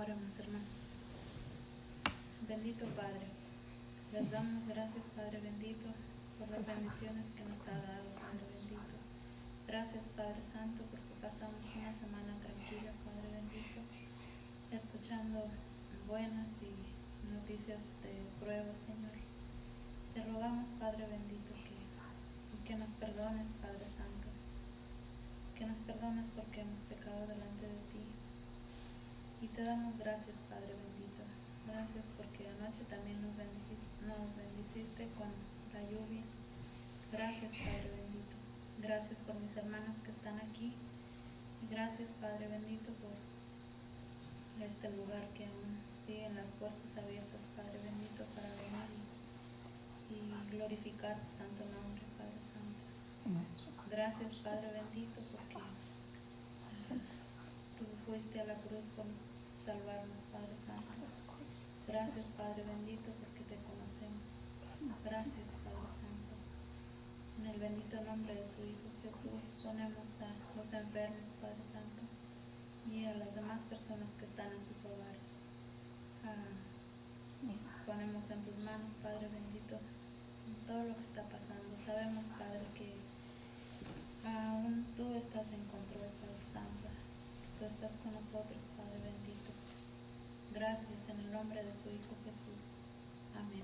Oremos, hermanos. Bendito Padre, les damos gracias, Padre bendito, por las bendiciones que nos ha dado, Padre bendito. Gracias, Padre Santo, porque pasamos una semana tranquila, Padre bendito, escuchando buenas y noticias de prueba, Señor. Te rogamos, Padre bendito, que nos perdones, Padre Santo, que nos perdones porque hemos pecado delante de ti. Y te damos gracias, Padre bendito. Gracias porque anoche también nos bendiciste con la lluvia. Gracias, Padre bendito. Gracias por mis hermanos que están aquí. Y gracias, Padre bendito, por este lugar que aún siguen las puertas abiertas, Padre bendito, para venir y glorificar tu santo nombre, Padre Santo. Gracias, Padre bendito, porque tú fuiste a la cruz por salvarnos, Padre Santo. Gracias, Padre bendito, porque te conocemos. Gracias, Padre Santo. En el bendito nombre de su Hijo Jesús ponemos a los enfermos, Padre Santo, y a las demás personas que están en sus hogares. Ponemos en tus manos, Padre bendito, todo lo que está pasando. Sabemos, Padre, que aún tú estás en control, Padre Santo. Tú estás con nosotros, Padre bendito. Gracias en el nombre de su Hijo Jesús. Amén.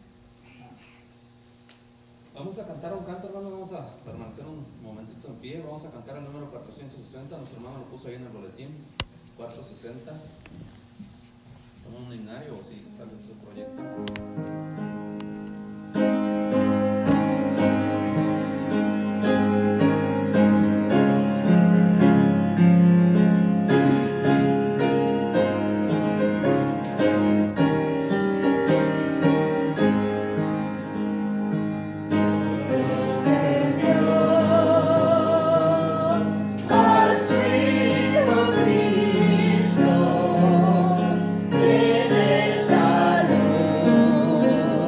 Vamos a cantar un canto, hermano. Vamos a permanecer un momentito en pie. Vamos a cantar el número 460. Nuestro hermano lo puso ahí en el boletín. 460. Como un himnario o si sale su proyecto. Cristo,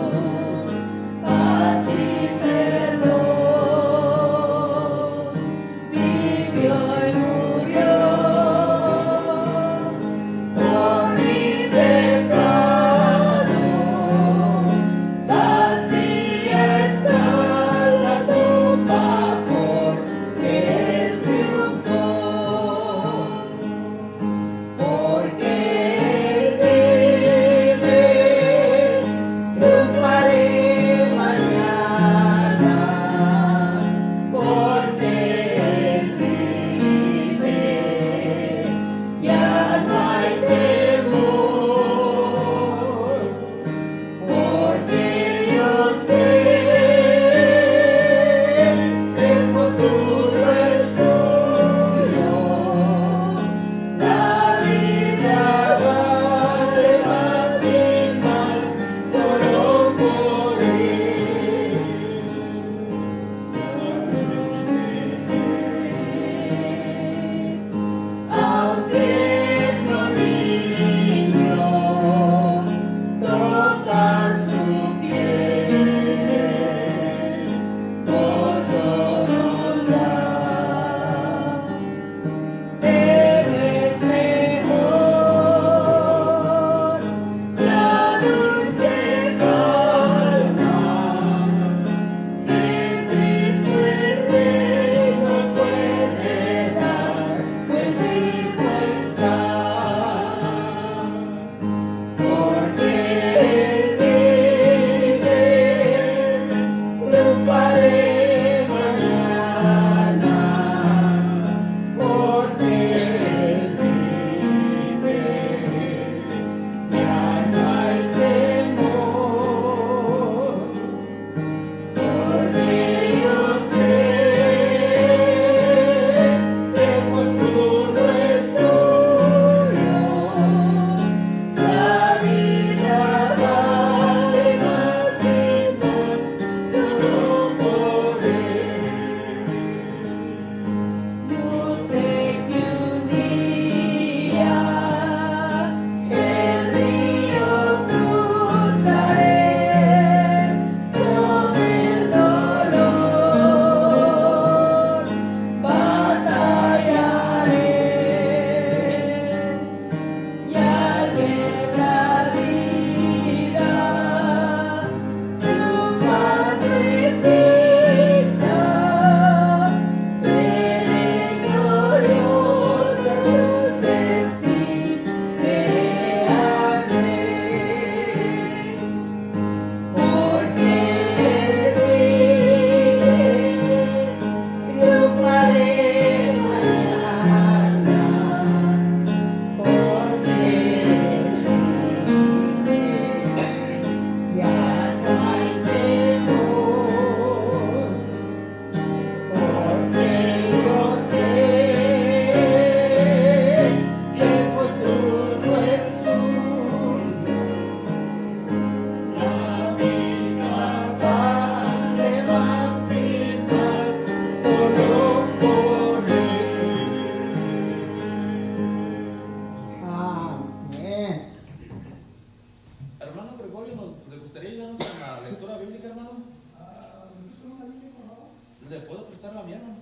contestarla bien, hermano.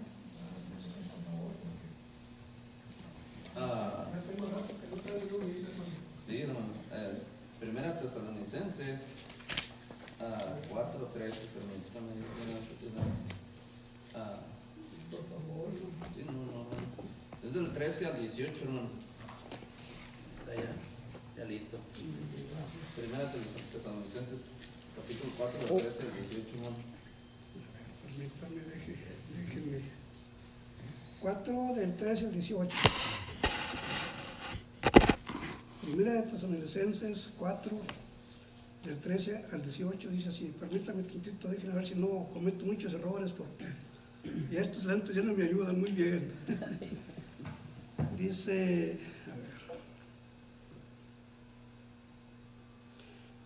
Sí, hermano. Primera Tesalonicenses 4:13, permítame. Por favor. Sí, no. Es del 13 al 18, hermano. Está ya listo. Primera Tesalonicenses, capítulo 4, del 13 al 18, hermano. Permítame, déjenme. 4 del 13 al 18. Primera de Tesalonicenses 4 del 13 al 18 dice así. Permítame tantito, déjenme ver si no cometo muchos errores porque y estos lentes ya no me ayudan muy bien. Dice, a ver.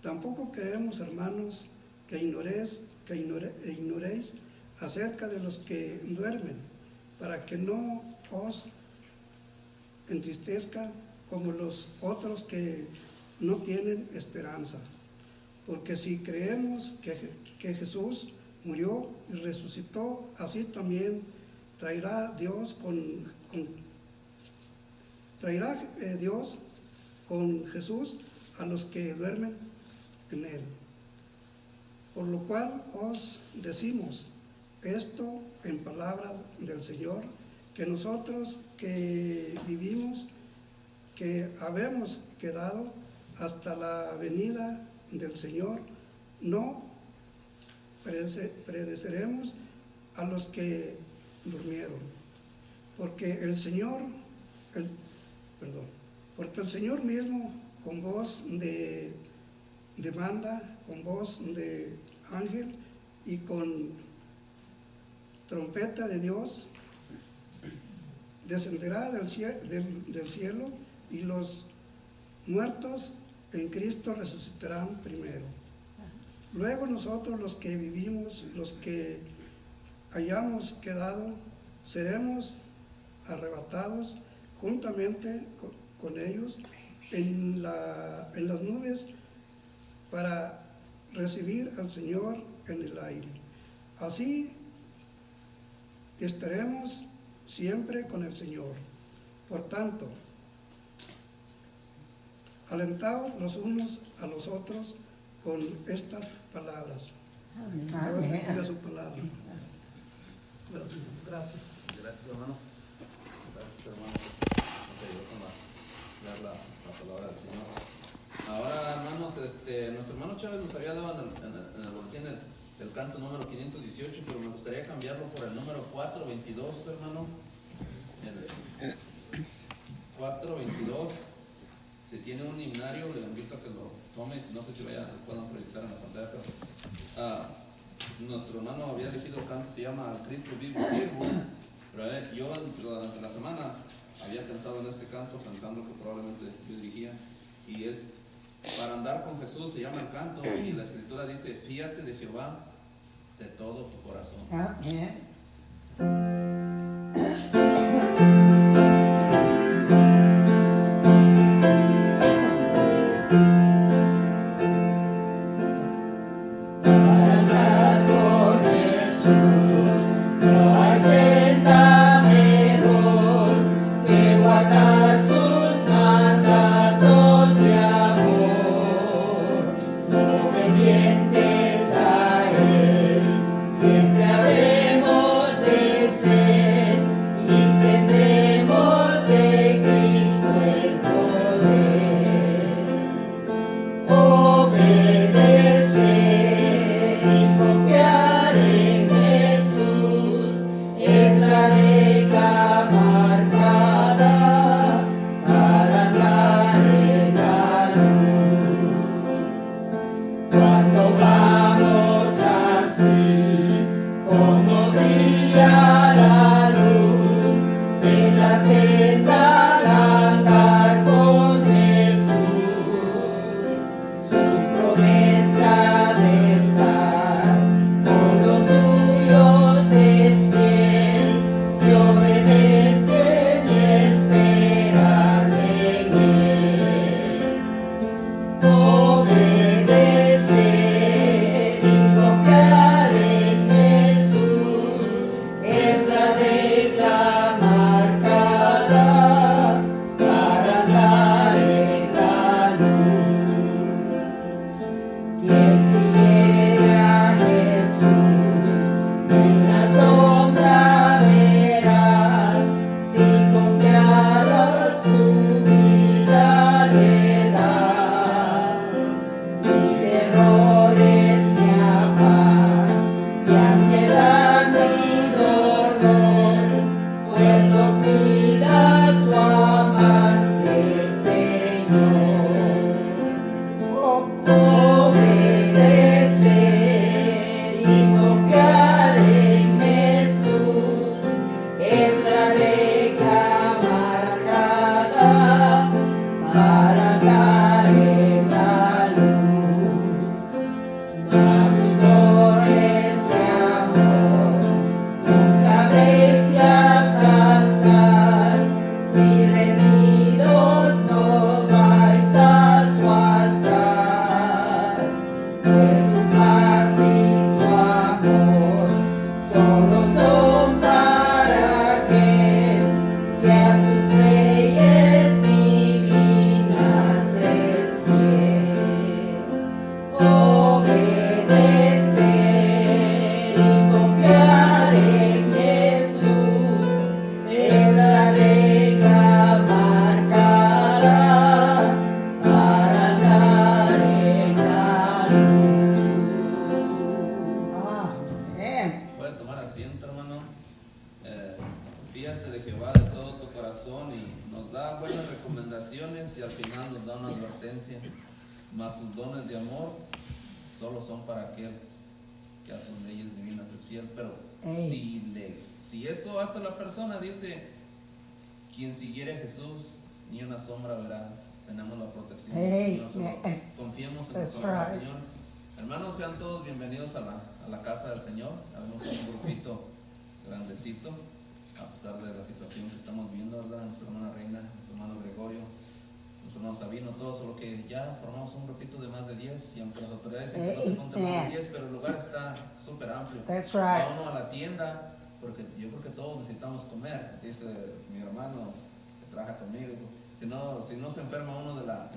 Tampoco queremos, hermanos, que ignoréis acerca de los que duermen, para que no os entristezca como los otros que no tienen esperanza. Porque si creemos que Jesús murió y resucitó, así también traerá Dios con Jesús a los que duermen en él. Por lo cual os decimos esto en palabras del Señor, que nosotros que vivimos, que habemos quedado hasta la venida del Señor, no pereceremos a los que durmieron, porque el Señor mismo, con voz de banda, con voz de ángel y con trompeta de Dios, descenderá del cielo, y los muertos en Cristo resucitarán primero. Luego nosotros, los que vivimos, los que hayamos quedado, seremos arrebatados juntamente con ellos en las nubes para recibir al Señor en el aire. Así estaremos siempre con el Señor. Por tanto, alentaos los unos a los otros con estas palabras. Amén. Diga su palabra. Gracias. Gracias, hermano. Gracias, hermano. Nos ayudó con la palabra del Señor. Ahora, hermanos, nuestro hermano Chávez nos había dado en el boletín el canto número 518, pero me gustaría cambiarlo por el número 422, hermano. El 422. Si tiene un himnario, le invito a que lo tome. No sé si puedan proyectar en la pantalla, pero nuestro hermano había elegido el canto, se llama Al Cristo Vivo y Siervo. Pero yo durante la semana había pensado en este canto, pensando que probablemente yo dirigía, y es para andar con Jesús, se llama el canto, y la escritura dice: fíate de Jehová de todo tu corazón. Amén. Marcada nos da buenas recomendaciones y al final nos da una advertencia. Mas sus dones de amor solo son para aquel que a sus leyes divinas es fiel. Pero si eso hace la persona, dice, quien siguiere a Jesús, ni una sombra verá. Tenemos la protección del Señor. Solo confiemos en la palabra del Señor. Hermanos, sean todos bienvenidos a la casa del Señor. Habemos un grupito grandecito, a pesar de la situación que estamos viendo, ¿verdad? Nuestra hermana Reina, nuestro hermano Gregorio, nuestro hermano Sabino, todos, solo que ya formamos un grupito de más de 10, y aunque las autoridades dicen que no se cuenta más de 10, pero el lugar está súper amplio. Va uno a la tienda, porque yo creo que todos necesitamos comer, dice mi hermano que trabaja conmigo. Si no se enferma uno de la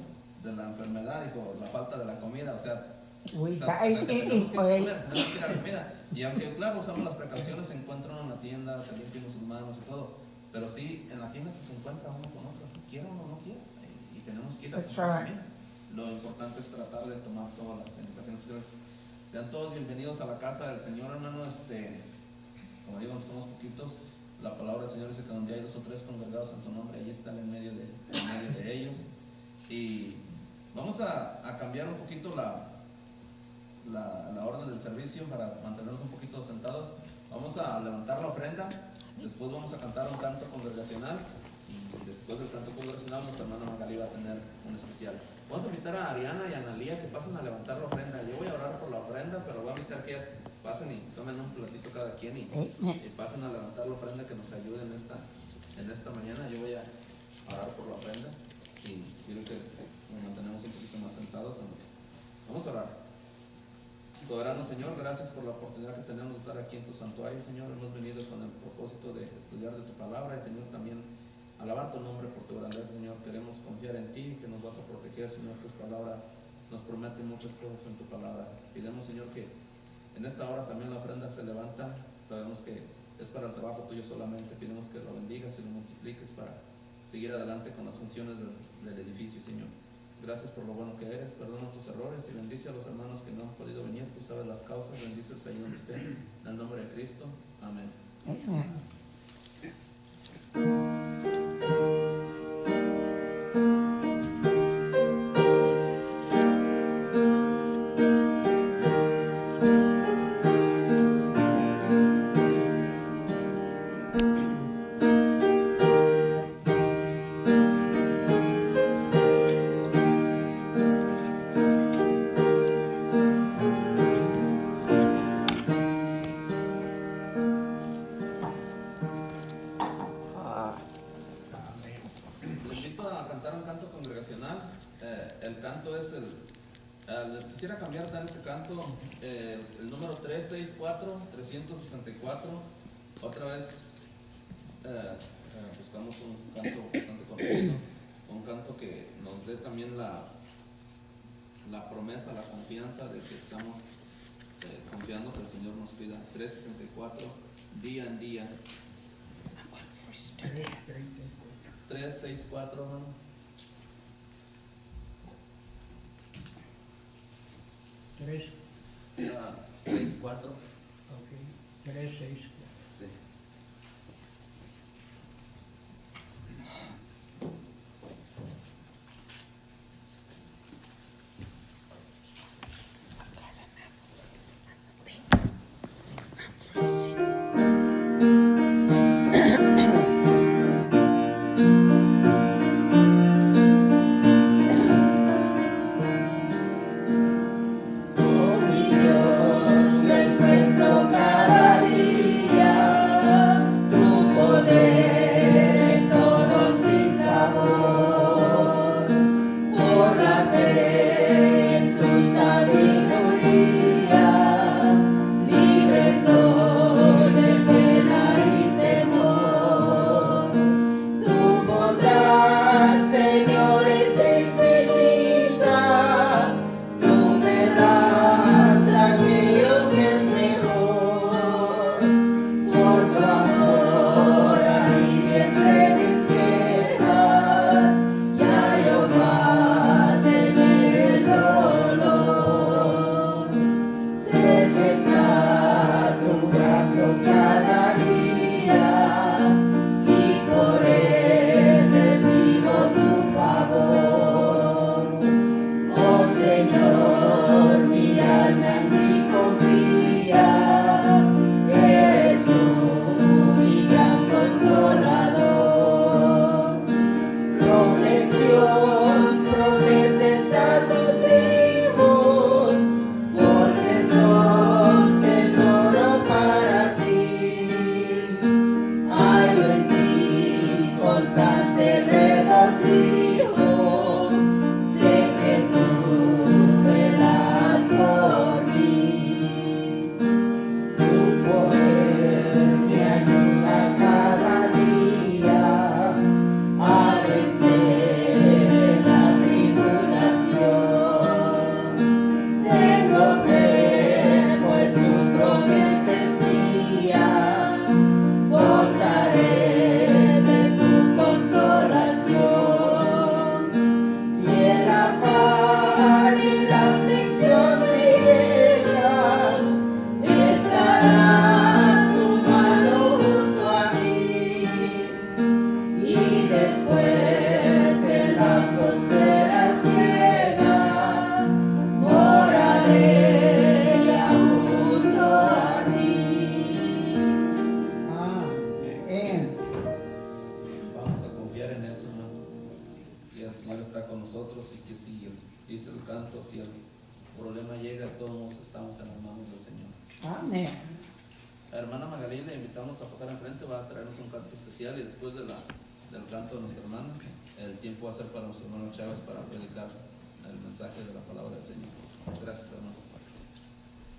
enfermedad, dijo, la falta de la comida, o sea, tenemos que comer, tenemos que ir a la comida. Y aunque, claro, usamos las precauciones, se encuentra uno en la tienda, se limpian sus manos y todo, pero sí, en la tienda pues, se encuentra uno con otro, si quiere uno o no quiere, y tenemos que ir a comprar comida. Lo importante es tratar de tomar todas las indicaciones. Sean todos bienvenidos a la casa del Señor, hermano. Como digo, somos poquitos. La palabra del Señor dice que donde hay 2 o 3 congregados en su nombre, ahí está en medio de ellos. Y vamos a cambiar un poquito la orden del servicio para mantenernos un poquito sentados. Vamos a levantar la ofrenda, después vamos a cantar un canto congregacional, y después del canto congregacional nuestra hermana Magali va a tener un especial. Vamos a invitar a Ariana y a Analía que pasen a levantar la ofrenda. Yo voy a orar por la ofrenda, pero voy a invitar que ellas pasen y tomen un platito cada quien y pasen a levantar la ofrenda, que nos ayuden en esta mañana. Yo voy a orar por la ofrenda y quiero que nos mantenemos un poquito más sentados. Vamos a orar. Soberano Señor, gracias por la oportunidad que tenemos de estar aquí en tu santuario, Señor. Hemos venido con el propósito de estudiar de tu palabra y, Señor, también alabar tu nombre por tu grandeza, Señor. Queremos confiar en ti, que nos vas a proteger, Señor. Tus palabras nos prometen muchas cosas en tu palabra. Pidemos, Señor, que en esta hora también la ofrenda se levanta. Sabemos que es para el trabajo tuyo solamente. Pidemos que lo bendigas y lo multipliques para seguir adelante con las funciones del edificio, Señor. Gracias por lo bueno que eres, perdona tus errores y bendice a los hermanos que no han podido venir. Tú sabes las causas, bendícelos ahí donde estén. En el nombre de Cristo, amén. Quisiera cambiar tal este canto, el número 364, 364. Otra vez buscamos un canto bastante conocido, un canto que nos dé también la promesa, la confianza de que estamos confiando que el Señor nos cuida. 364, día en día. 364, hermano. 364. Ok, 364. sí. Libre soy. Amén. La hermana Magalí le invitamos a pasar enfrente, va a traernos un canto especial y después del canto de nuestra hermana, el tiempo va a ser para nuestro hermano Chávez para predicar el mensaje de la palabra del Señor. Gracias, hermano.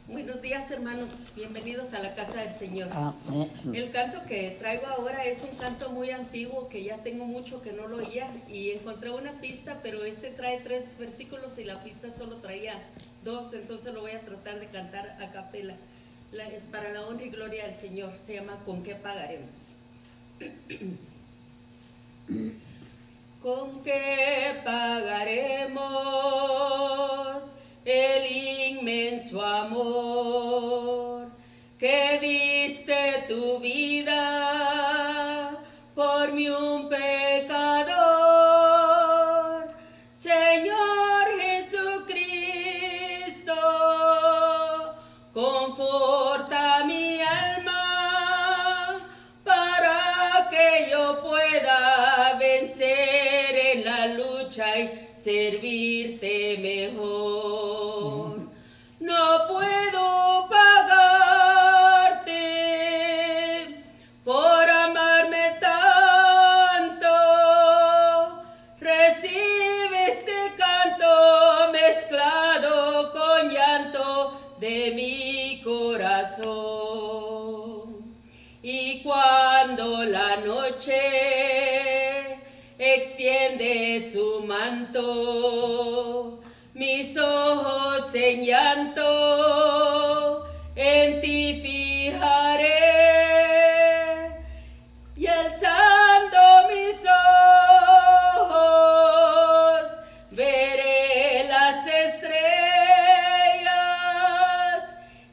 Buenos días, hermanos, bienvenidos a la casa del Señor. Amén. El canto que traigo ahora es un canto muy antiguo que ya tengo mucho que no lo oía y encontré una pista, pero este trae 3 versículos y la pista solo traía 2, entonces lo voy a tratar de cantar a capela. Es para la honra y gloria del Señor, se llama ¿Con qué pagaremos? ¿Con qué pagaremos el inmenso amor que diste tu vida por mí un pecador? Señor Jesucristo, conforta mi alma para que yo pueda vencer en la lucha y servirte mejor. No puedo pagarte por amarme tanto. Recibe este canto mezclado con llanto de mi corazón. Y cuando la noche extiende su manto, mis ojos en llanto en ti fijaré, y alzando mis ojos veré las estrellas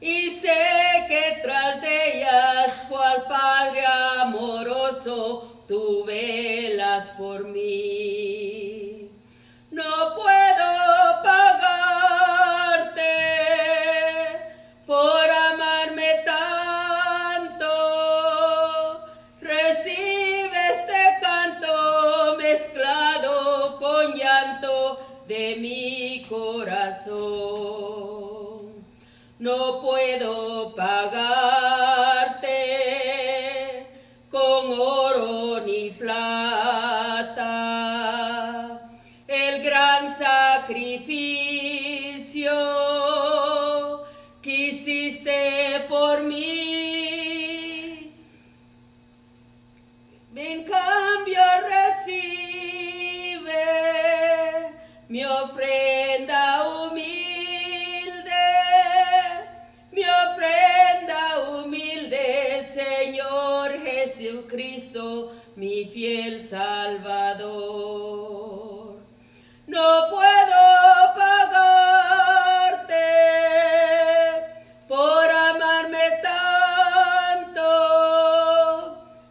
y sé que tras de ellas, cual Padre amoroso, tú velas por mí. No puedo pagarte por amarme tanto. Recibe este canto mezclado con llanto de mi corazón. No puedo pagarte con oro ni plata el gran sacrificio que hiciste por mí. En cambio recibe mi ofrenda humilde, Señor Jesucristo, mi fiel Salvador. No puedo pagarte por amarme tanto.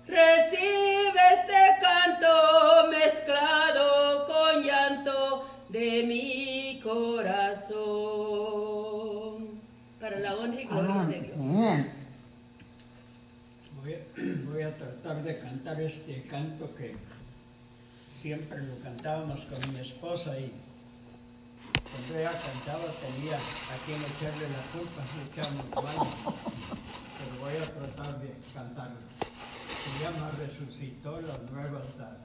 Recibe este canto mezclado con llanto de mi corazón. Para la honra y gloria de Dios. Amén. Voy a tratar de cantar este canto que siempre lo cantábamos con mi esposa y cuando ella cantaba tenía a quien echarle la culpa, le echábamos manos, pero voy a tratar de cantarlo. Se llama Resucitó la nueva altar.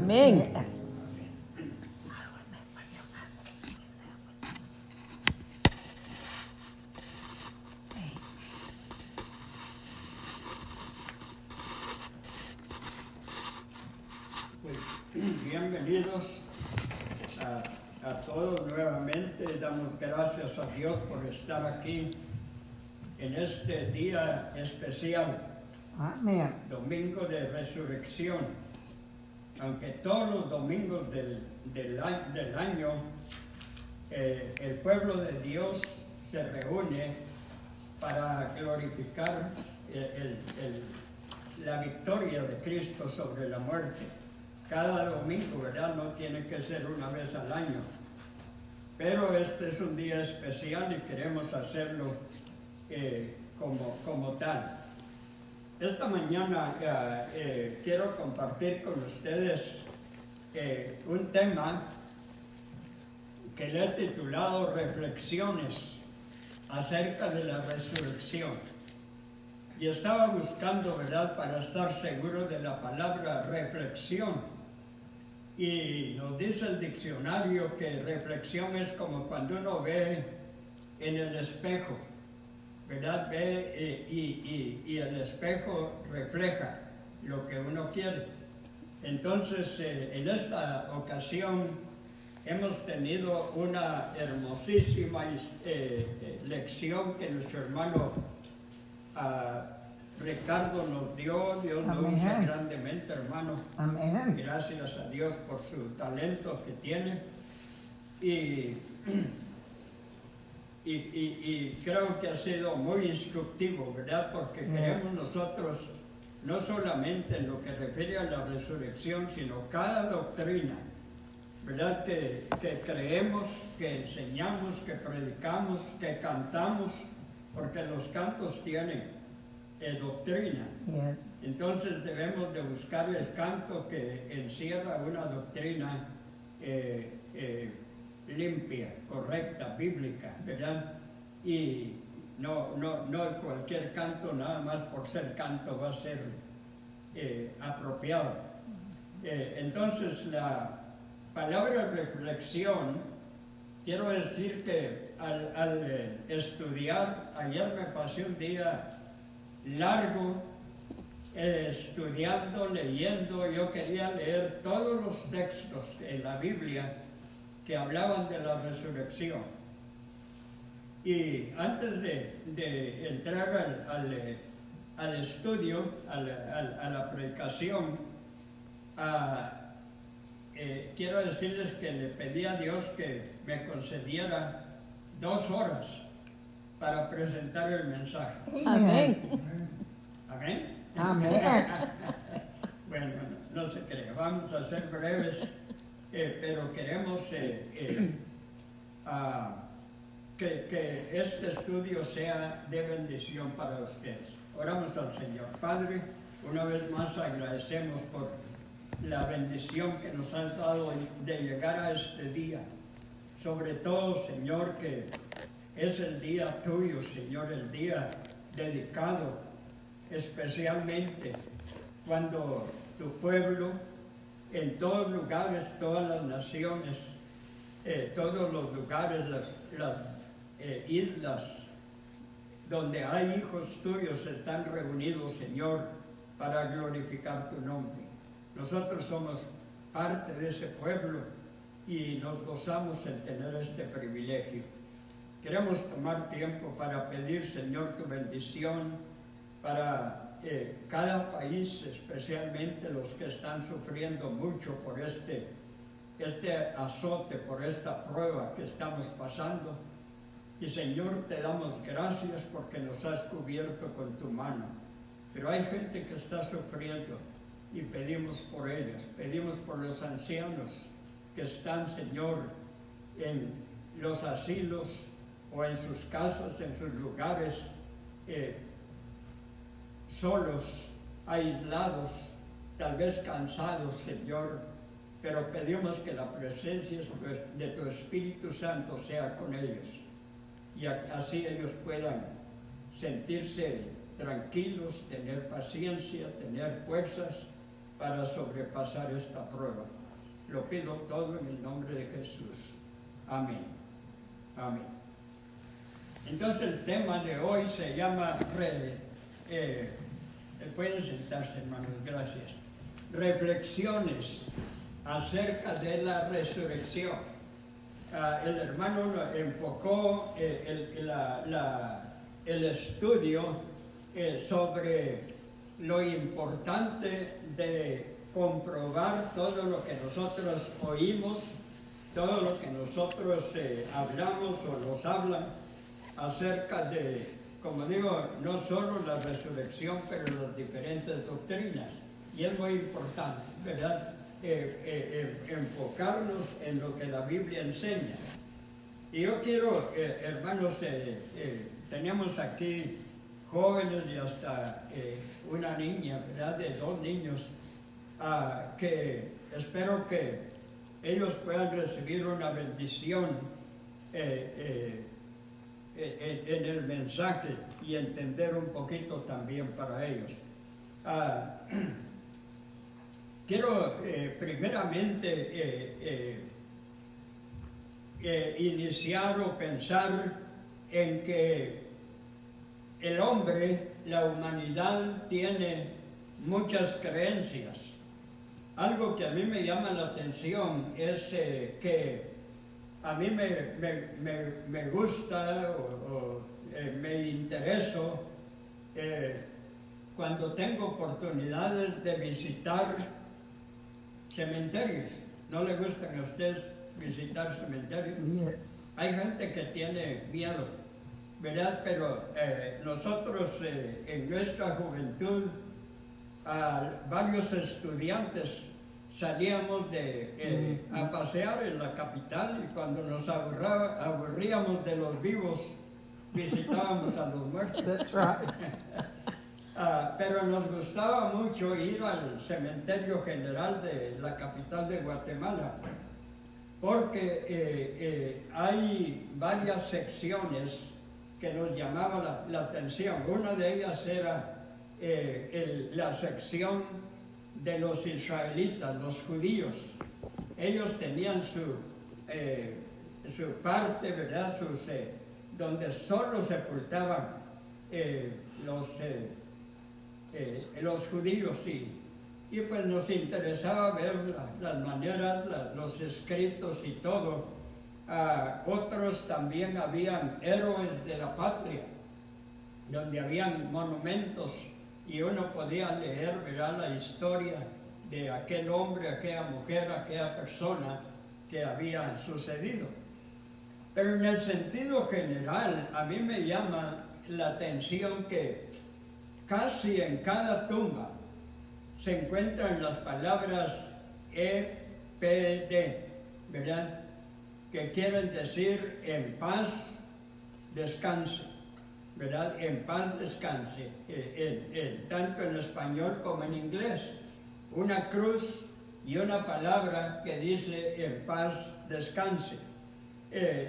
Amén. Pues, bienvenidos a todos nuevamente. Damos gracias a Dios por estar aquí en este día especial, Amén. Domingo de Resurrección. Aunque todos los domingos del año el pueblo de Dios se reúne para glorificar la victoria de Cristo sobre la muerte. Cada domingo, ¿verdad? No tiene que ser una vez al año. Pero este es un día especial y queremos hacerlo como tal. Esta mañana quiero compartir con ustedes un tema que le he titulado Reflexiones acerca de la resurrección. Y estaba buscando, ¿verdad?, para estar seguro de la palabra reflexión. Y nos dice el diccionario que reflexión es como cuando uno ve en el espejo, ¿verdad? Ve y el espejo refleja lo que uno quiere. Entonces, en esta ocasión hemos tenido una hermosísima lección que nuestro hermano Ricardo nos dio. Dios lo Amén. usa grandemente, hermano. Amén. Gracias a Dios por su talento que tiene. Y creo que ha sido muy instructivo, ¿verdad? Porque queremos nosotros, no solamente en lo que refiere a la resurrección, sino cada doctrina, ¿verdad? Que creemos, que enseñamos, que predicamos, que cantamos, porque los cantos tienen doctrina. Yes. Entonces debemos de buscar el canto que encierra una doctrina limpia, correcta, bíblica, ¿verdad? Y no cualquier canto, nada más por ser canto, va a ser apropiado. Entonces la palabra reflexión, quiero decir que al estudiar, ayer me pasé un día largo estudiando, leyendo. Yo quería leer todos los textos en la Biblia que hablaban de la resurrección. Y antes de entrar al estudio, a la predicación, quiero decirles que le pedí a Dios que me concediera 2 horas para presentar el mensaje. Amén. ¿Amén? Amén. Bueno, no se crea, vamos a ser breves, pero queremos que este estudio sea de bendición para ustedes. Oramos al Señor. Padre, una vez más agradecemos por la bendición que nos has dado de llegar a este día. Sobre todo, Señor, que es el día tuyo, Señor, el día dedicado especialmente cuando tu pueblo, en todos lugares, todas las naciones, todos los lugares, las islas donde hay hijos tuyos están reunidos, Señor, para glorificar tu nombre. Nosotros somos parte de ese pueblo y nos gozamos en tener este privilegio. Queremos tomar tiempo para pedir, Señor, tu bendición para cada país, especialmente los que están sufriendo mucho por este azote, por esta prueba que estamos pasando. Y, Señor, te damos gracias porque nos has cubierto con tu mano. Pero hay gente que está sufriendo y pedimos por ellos. Pedimos por los ancianos que están, Señor, en los asilos o en sus casas, en sus lugares, solos, aislados, tal vez cansados, Señor, pero pedimos que la presencia de tu Espíritu Santo sea con ellos y así ellos puedan sentirse tranquilos, tener paciencia, tener fuerzas para sobrepasar esta prueba. Lo pido todo en el nombre de Jesús. Amén. Amén. Entonces el tema de hoy se llama, pueden sentarse, hermanos, gracias. Reflexiones acerca de la resurrección. El hermano enfocó el estudio sobre lo importante de comprobar todo lo que nosotros oímos, todo lo que nosotros hablamos o nos hablan acerca de, como digo, no solo la resurrección, pero las diferentes doctrinas. Y es muy importante, ¿verdad? Enfocarnos en lo que la Biblia enseña. Y yo quiero, hermanos, tenemos aquí jóvenes y hasta una niña, ¿verdad? De 2 niños, que espero que ellos puedan recibir una bendición en el mensaje y entender un poquito también para ellos. Quiero primeramente iniciar o pensar en que el hombre, la humanidad, tiene muchas creencias. Algo que a mí me llama la atención es que a mí me gusta o me intereso cuando tengo oportunidades de visitar cementerios. ¿No le gustan a ustedes visitar cementerios? Yes. Hay gente que tiene miedo, ¿verdad? Pero nosotros en nuestra juventud, varios estudiantes salíamos a pasear en la capital, y cuando nos aburríamos de los vivos, visitábamos a los muertos. That's right. Pero nos gustaba mucho ir al cementerio general de la capital de Guatemala, porque hay varias secciones que nos llamaban la atención. Una de ellas era la sección de los israelitas, los judíos. Ellos tenían su parte, ¿verdad? Donde solo sepultaban los judíos, y pues nos interesaba ver las maneras, los escritos y todo. Otros también habían héroes de la patria, donde habían monumentos, y uno podía leer, ¿verdad?, la historia de aquel hombre, aquella mujer, aquella persona que había sucedido. Pero en el sentido general, a mí me llama la atención que casi en cada tumba se encuentran las palabras EPD, ¿verdad?, que quieren decir en paz descanse, ¿verdad? En paz descanse, tanto en español como en inglés. Una cruz y una palabra que dice en paz descanse.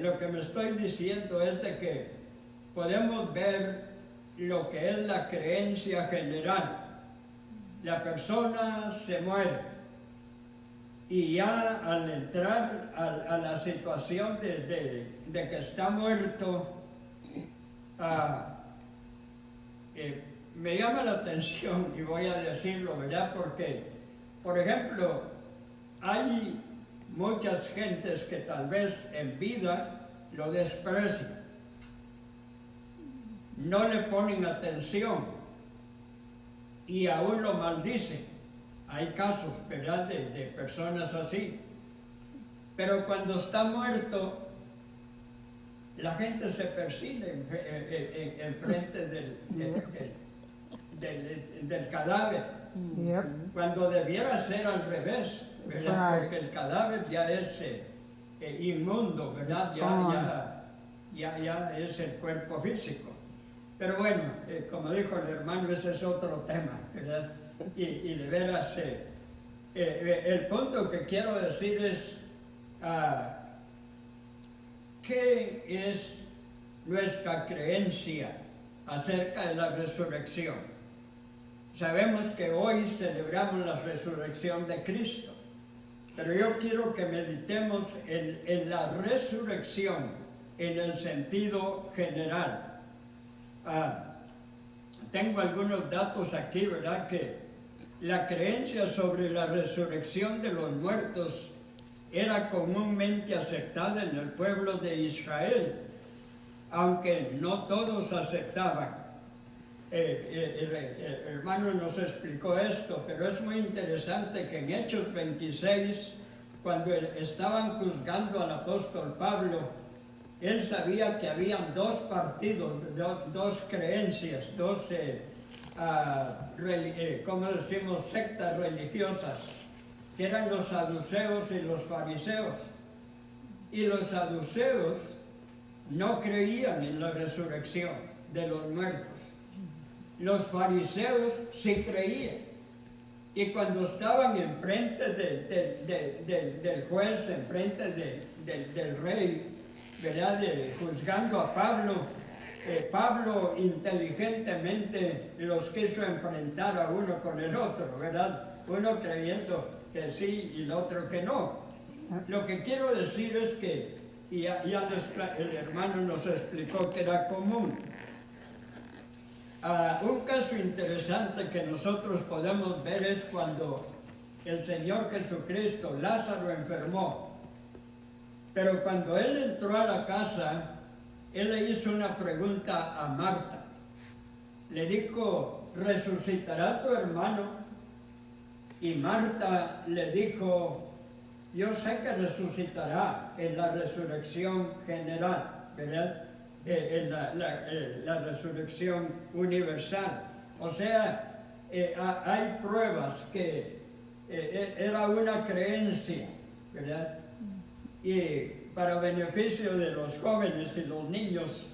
Lo que me estoy diciendo es de que podemos ver lo que es la creencia general. La persona se muere, y ya al entrar a la situación de que está muerto, me llama la atención, y voy a decirlo, ¿verdad? Porque, por ejemplo, hay muchas gentes que tal vez en vida lo desprecian, no le ponen atención y aún lo maldicen. Hay casos, ¿verdad?, de personas así. Pero cuando está muerto, la gente se persina en frente del cadáver. Yep. Cuando debiera ser al revés, ¿verdad? Porque el cadáver ya es inmundo, ¿verdad? Ya es el cuerpo físico. Pero bueno, como dijo el hermano, ese es otro tema, ¿verdad? Y de veras, el punto que quiero decir es, ¿qué es nuestra creencia acerca de la resurrección? Sabemos que hoy celebramos la resurrección de Cristo, pero yo quiero que meditemos en la resurrección en el sentido general. Tengo algunos datos aquí, ¿verdad? Que la creencia sobre la resurrección de los muertos era comúnmente aceptada en el pueblo de Israel, aunque no todos aceptaban. El hermano nos explicó esto, pero es muy interesante que en Hechos 26, cuando estaban juzgando al apóstol Pablo, él sabía que habían dos partidos, dos creencias, ¿cómo decimos?, sectas religiosas, que eran los saduceos y los fariseos. Y los saduceos no creían en la resurrección de los muertos. Los fariseos sí creían. Y cuando estaban enfrente del juez, enfrente del rey, ¿verdad?, juzgando a Pablo, Pablo inteligentemente los quiso enfrentar a uno con el otro, ¿verdad? Uno creyendo que sí y el otro que no. Lo que quiero decir es que, y ya el hermano nos explicó que era común. Un caso interesante que nosotros podemos ver es cuando el Señor Jesucristo, Lázaro, enfermó. Pero cuando él entró a la casa, él le hizo una pregunta a Marta. Le dijo, ¿resucitará tu hermano? Y Marta le dijo, yo sé que resucitará en la resurrección general, ¿verdad? En la resurrección universal. O sea, hay pruebas que era una creencia, ¿verdad? Y para beneficio de los jóvenes y los niños,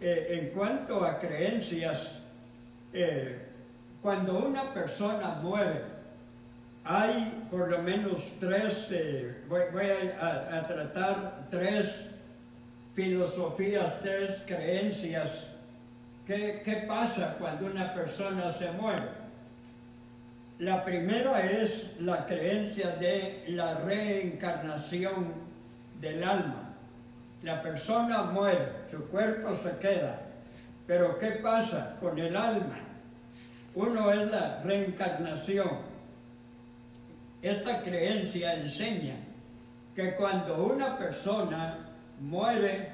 en cuanto a creencias, cuando una persona muere, hay por lo menos tres, voy a tratar tres filosofías, tres creencias. ¿Qué pasa cuando una persona se muere? La primera es la creencia de la reencarnación del alma. La persona muere, su cuerpo se queda, pero ¿qué pasa con el alma? Uno es la reencarnación. Esta creencia enseña que cuando una persona muere,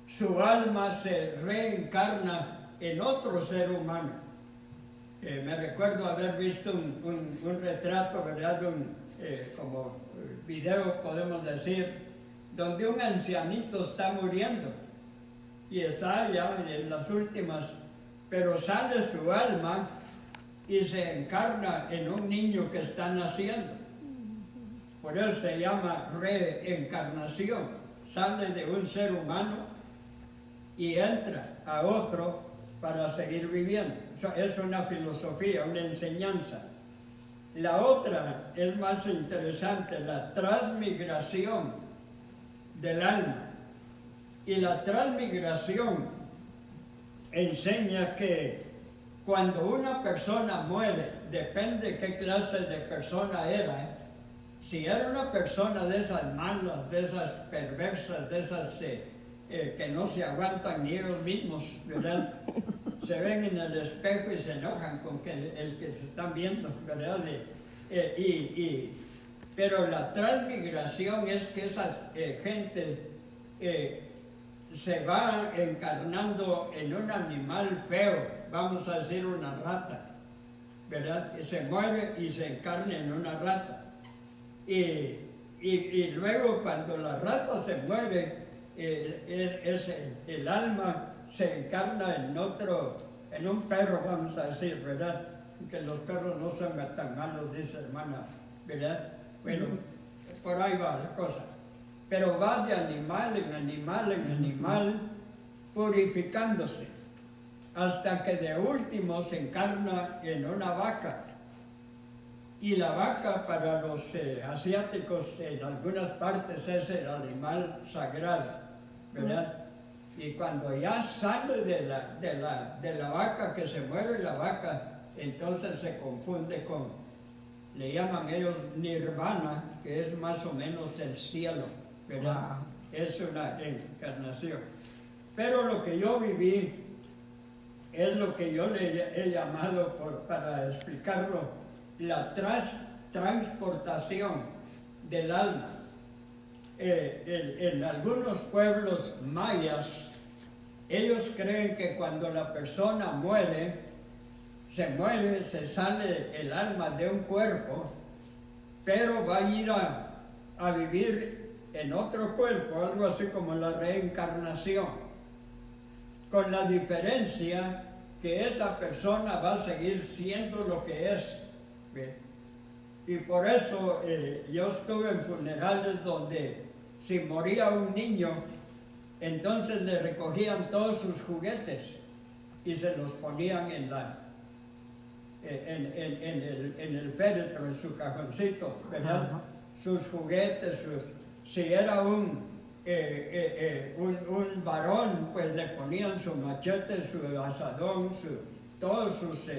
su alma se reencarna en otro ser humano. Me recuerdo haber visto un retrato, ¿verdad? Como video, podemos decir, donde un ancianito está muriendo y está ya en las últimas, pero sale su alma y se encarna en un niño que está naciendo. Por eso se llama reencarnación. Sale de un ser humano y entra a otro para seguir viviendo. Es una filosofía, una enseñanza. La otra es más interesante, la transmigración del alma. Y la transmigración enseña que cuando una persona muere, depende qué clase de persona era. Si era una persona de esas malas, de esas perversas, de esas que no se aguantan ni ellos mismos, ¿verdad? Se ven en el espejo y se enojan con el que se están viendo, ¿verdad? Pero la transmigración es que esa gente se va encarnando en un animal feo, vamos a decir una rata, ¿verdad? Que se muere y se encarna en una rata. Y luego cuando la rata se muere, el alma se encarna en un perro, vamos a decir, ¿verdad? Que los perros no son tan malos, dice hermana, ¿verdad? Bueno, por ahí va la cosa. Pero va de animal en animal en animal, purificándose, hasta que de último se encarna en una vaca. Y la vaca para los asiáticos en algunas partes es el animal sagrado, ¿verdad? Y cuando ya sale de la vaca que se muere, la vaca entonces se confunde con, le llaman ellos nirvana, que es más o menos el cielo, ¿verdad? Wow. Es una encarnación. Pero lo que yo viví es lo que yo le he llamado, para explicarlo, la transportación del alma. En algunos pueblos mayas, ellos creen que cuando la persona muere, se sale el alma de un cuerpo, pero va a ir a vivir en otro cuerpo, algo así como la reencarnación, con la diferencia que esa persona va a seguir siendo lo que es. ¿Ve? Y por eso yo estuve en funerales donde si moría un niño, entonces le recogían todos sus juguetes y se los ponían en el féretro, en su cajoncito, ¿verdad? Ajá. Sus juguetes, si era un varón, pues le ponían su machete, su asadón, todos sus...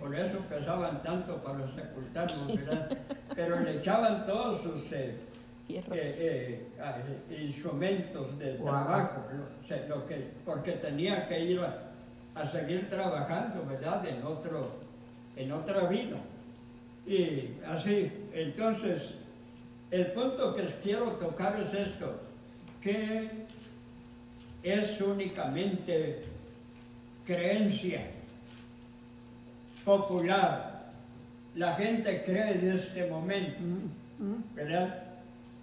por eso pesaban tanto para sepultarlos, ¿verdad? Pero le echaban todos sus instrumentos de trabajo, porque tenía que ir a seguir trabajando, ¿verdad? En otra vida. Y así, entonces, el punto que quiero tocar es esto, que es únicamente creencia popular. La gente cree de este momento, ¿verdad?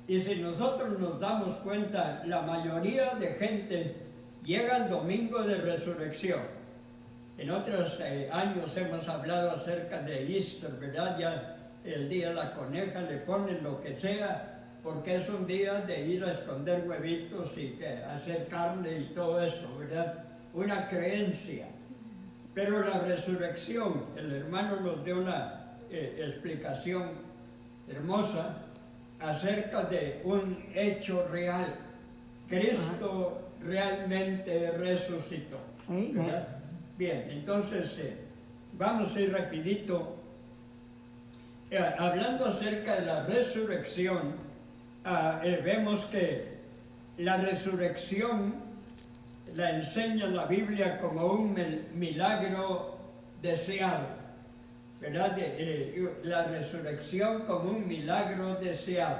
Y si nosotros nos damos cuenta, la mayoría de gente llega el domingo de resurrección. En otros años hemos hablado acerca de Easter, ¿verdad? Ya el día de la coneja le ponen lo que sea, porque es un día de ir a esconder huevitos y hacer carne y todo eso, ¿verdad? Una creencia. Pero la resurrección, el hermano nos dio una explicación hermosa acerca de un hecho real. Cristo realmente resucitó, ¿verdad? Bien, entonces vamos a ir rapidito. Hablando acerca de la resurrección, vemos que la resurrección la enseña la Biblia como un milagro deseado, ¿verdad? La resurrección como un milagro deseado.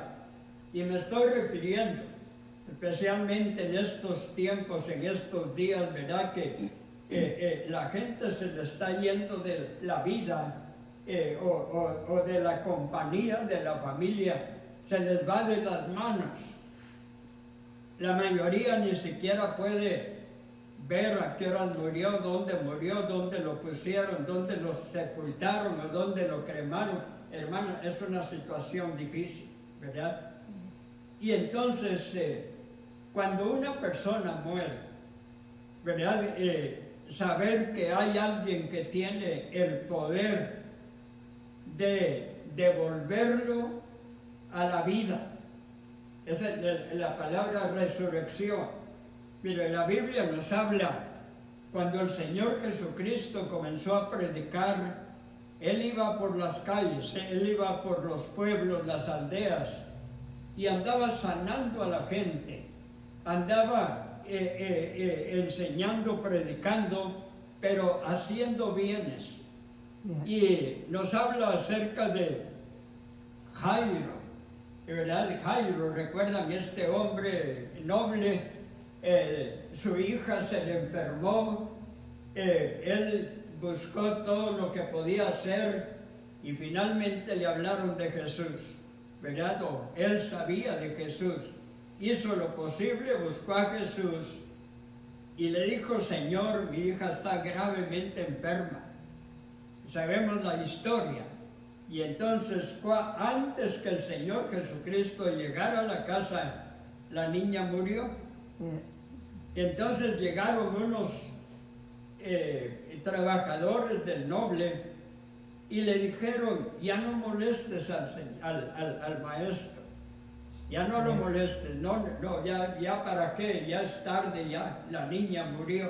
Y me estoy refiriendo, especialmente en estos tiempos, en estos días, ¿verdad? Que la gente se le está yendo de la vida o de la compañía, de la familia, se les va de las manos. La mayoría ni siquiera puede ver a qué hora murió, dónde lo pusieron, dónde lo sepultaron o dónde lo cremaron. Hermano, es una situación difícil, ¿verdad? Y entonces, cuando una persona muere, ¿verdad? Saber que hay alguien que tiene el poder de devolverlo a la vida. Esa es la palabra resurrección. Mire, la Biblia nos habla, cuando el Señor Jesucristo comenzó a predicar, Él iba por las calles, Él iba por los pueblos, las aldeas, y andaba sanando a la gente, andaba enseñando, predicando, pero haciendo bienes. Y nos habla acerca de Jairo, ¿verdad? Jairo, recuerdan, este hombre noble, su hija se le enfermó, él buscó todo lo que podía hacer y finalmente le hablaron de Jesús, ¿verdad? Él sabía de Jesús, hizo lo posible, buscó a Jesús y le dijo: Señor, mi hija está gravemente enferma. Sabemos la historia. Y entonces, antes que el Señor Jesucristo llegara a la casa, la niña murió. Entonces llegaron unos trabajadores del noble y le dijeron: ya no molestes al maestro, ya no lo molestes, no, ya para qué, ya es tarde, ya la niña murió.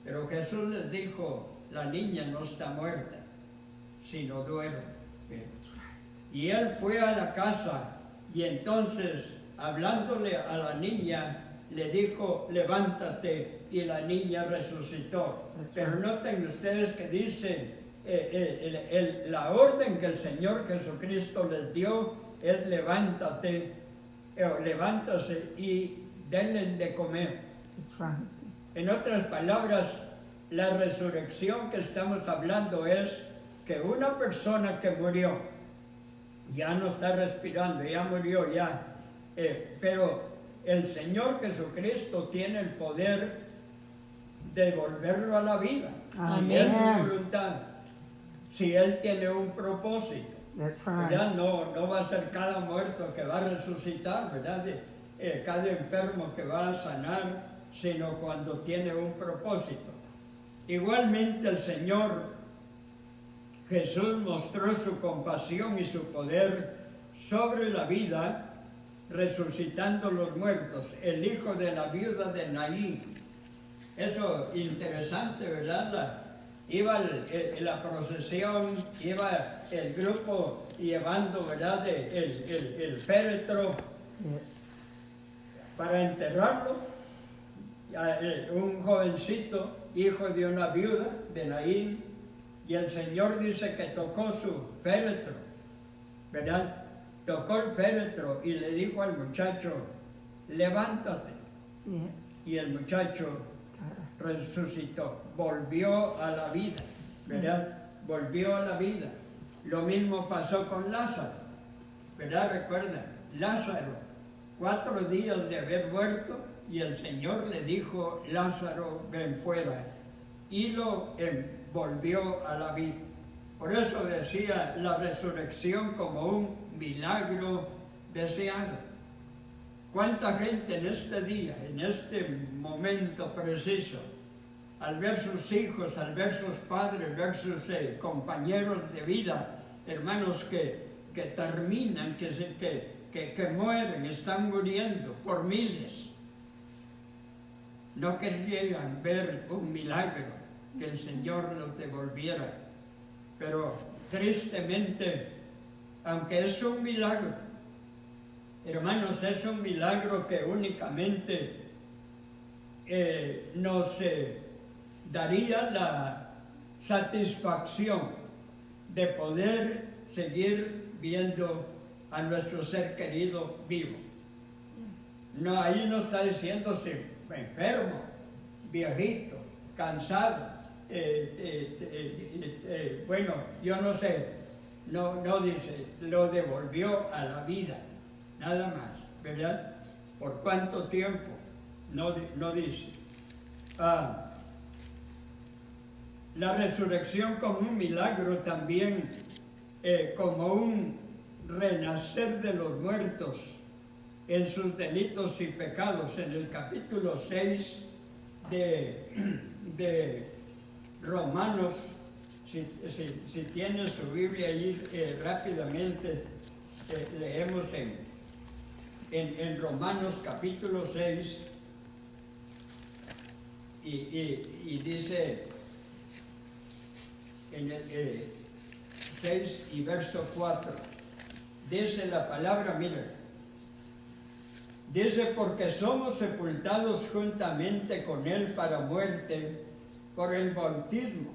Pero Jesús les dijo: la niña no está muerta, sino duerme. Y él fue a la casa y entonces, hablándole a la niña, le dijo, levántate, y la niña resucitó. Pero noten ustedes que dice, la orden que el Señor Jesucristo les dio es levántate, levántase y denle de comer. That's right. En otras palabras, la resurrección que estamos hablando es que una persona que murió, ya no está respirando, ya murió, pero el Señor Jesucristo tiene el poder de devolverlo a la vida, si es su voluntad, si Él tiene un propósito. That's right. ¿Verdad? No va a ser cada muerto que va a resucitar, ¿verdad? Cada enfermo que va a sanar, sino cuando tiene un propósito. Igualmente el Señor Jesús mostró su compasión y su poder sobre la vida, resucitando los muertos. El hijo de la viuda de Naín. Eso interesante, ¿verdad? Iba la procesión, iba el grupo llevando, ¿verdad?, el féretro Yes. para enterrarlo. Un jovencito, hijo de una viuda de Naín, y el Señor dice que tocó su féretro, ¿verdad? Tocó el féretro y le dijo al muchacho, levántate. Yes. Y el muchacho resucitó, volvió a la vida, ¿verdad? Volvió a la vida. Lo mismo pasó con Lázaro, ¿verdad? Recuerda, Lázaro, 4 días de haber muerto, y el Señor le dijo, Lázaro, ven fuera, y lo volvió a la vida. Por eso decía la resurrección como un milagro deseado. ¿Cuánta gente en este día, en este momento preciso, al ver sus hijos, al ver sus padres, ver sus compañeros de vida, hermanos que terminan, que mueren, están muriendo por miles, no querían ver un milagro, que el Señor los devolviera? Pero tristemente, aunque es un milagro, hermanos, es un milagro que únicamente nos daría la satisfacción de poder seguir viendo a nuestro ser querido vivo. No, ahí no está diciendo si enfermo, viejito, cansado, bueno, yo no sé, no dice, lo devolvió a la vida, nada más, ¿verdad? ¿Por cuánto tiempo? No dice. La resurrección como un milagro también, como un renacer de los muertos en sus delitos y pecados. En el capítulo 6 de Romanos, si tiene su Biblia ahí, rápidamente leemos en Romanos capítulo 6 y dice en el 6 y verso 4, dice la palabra, mira, dice, porque somos sepultados juntamente con Él para muerte por el bautismo,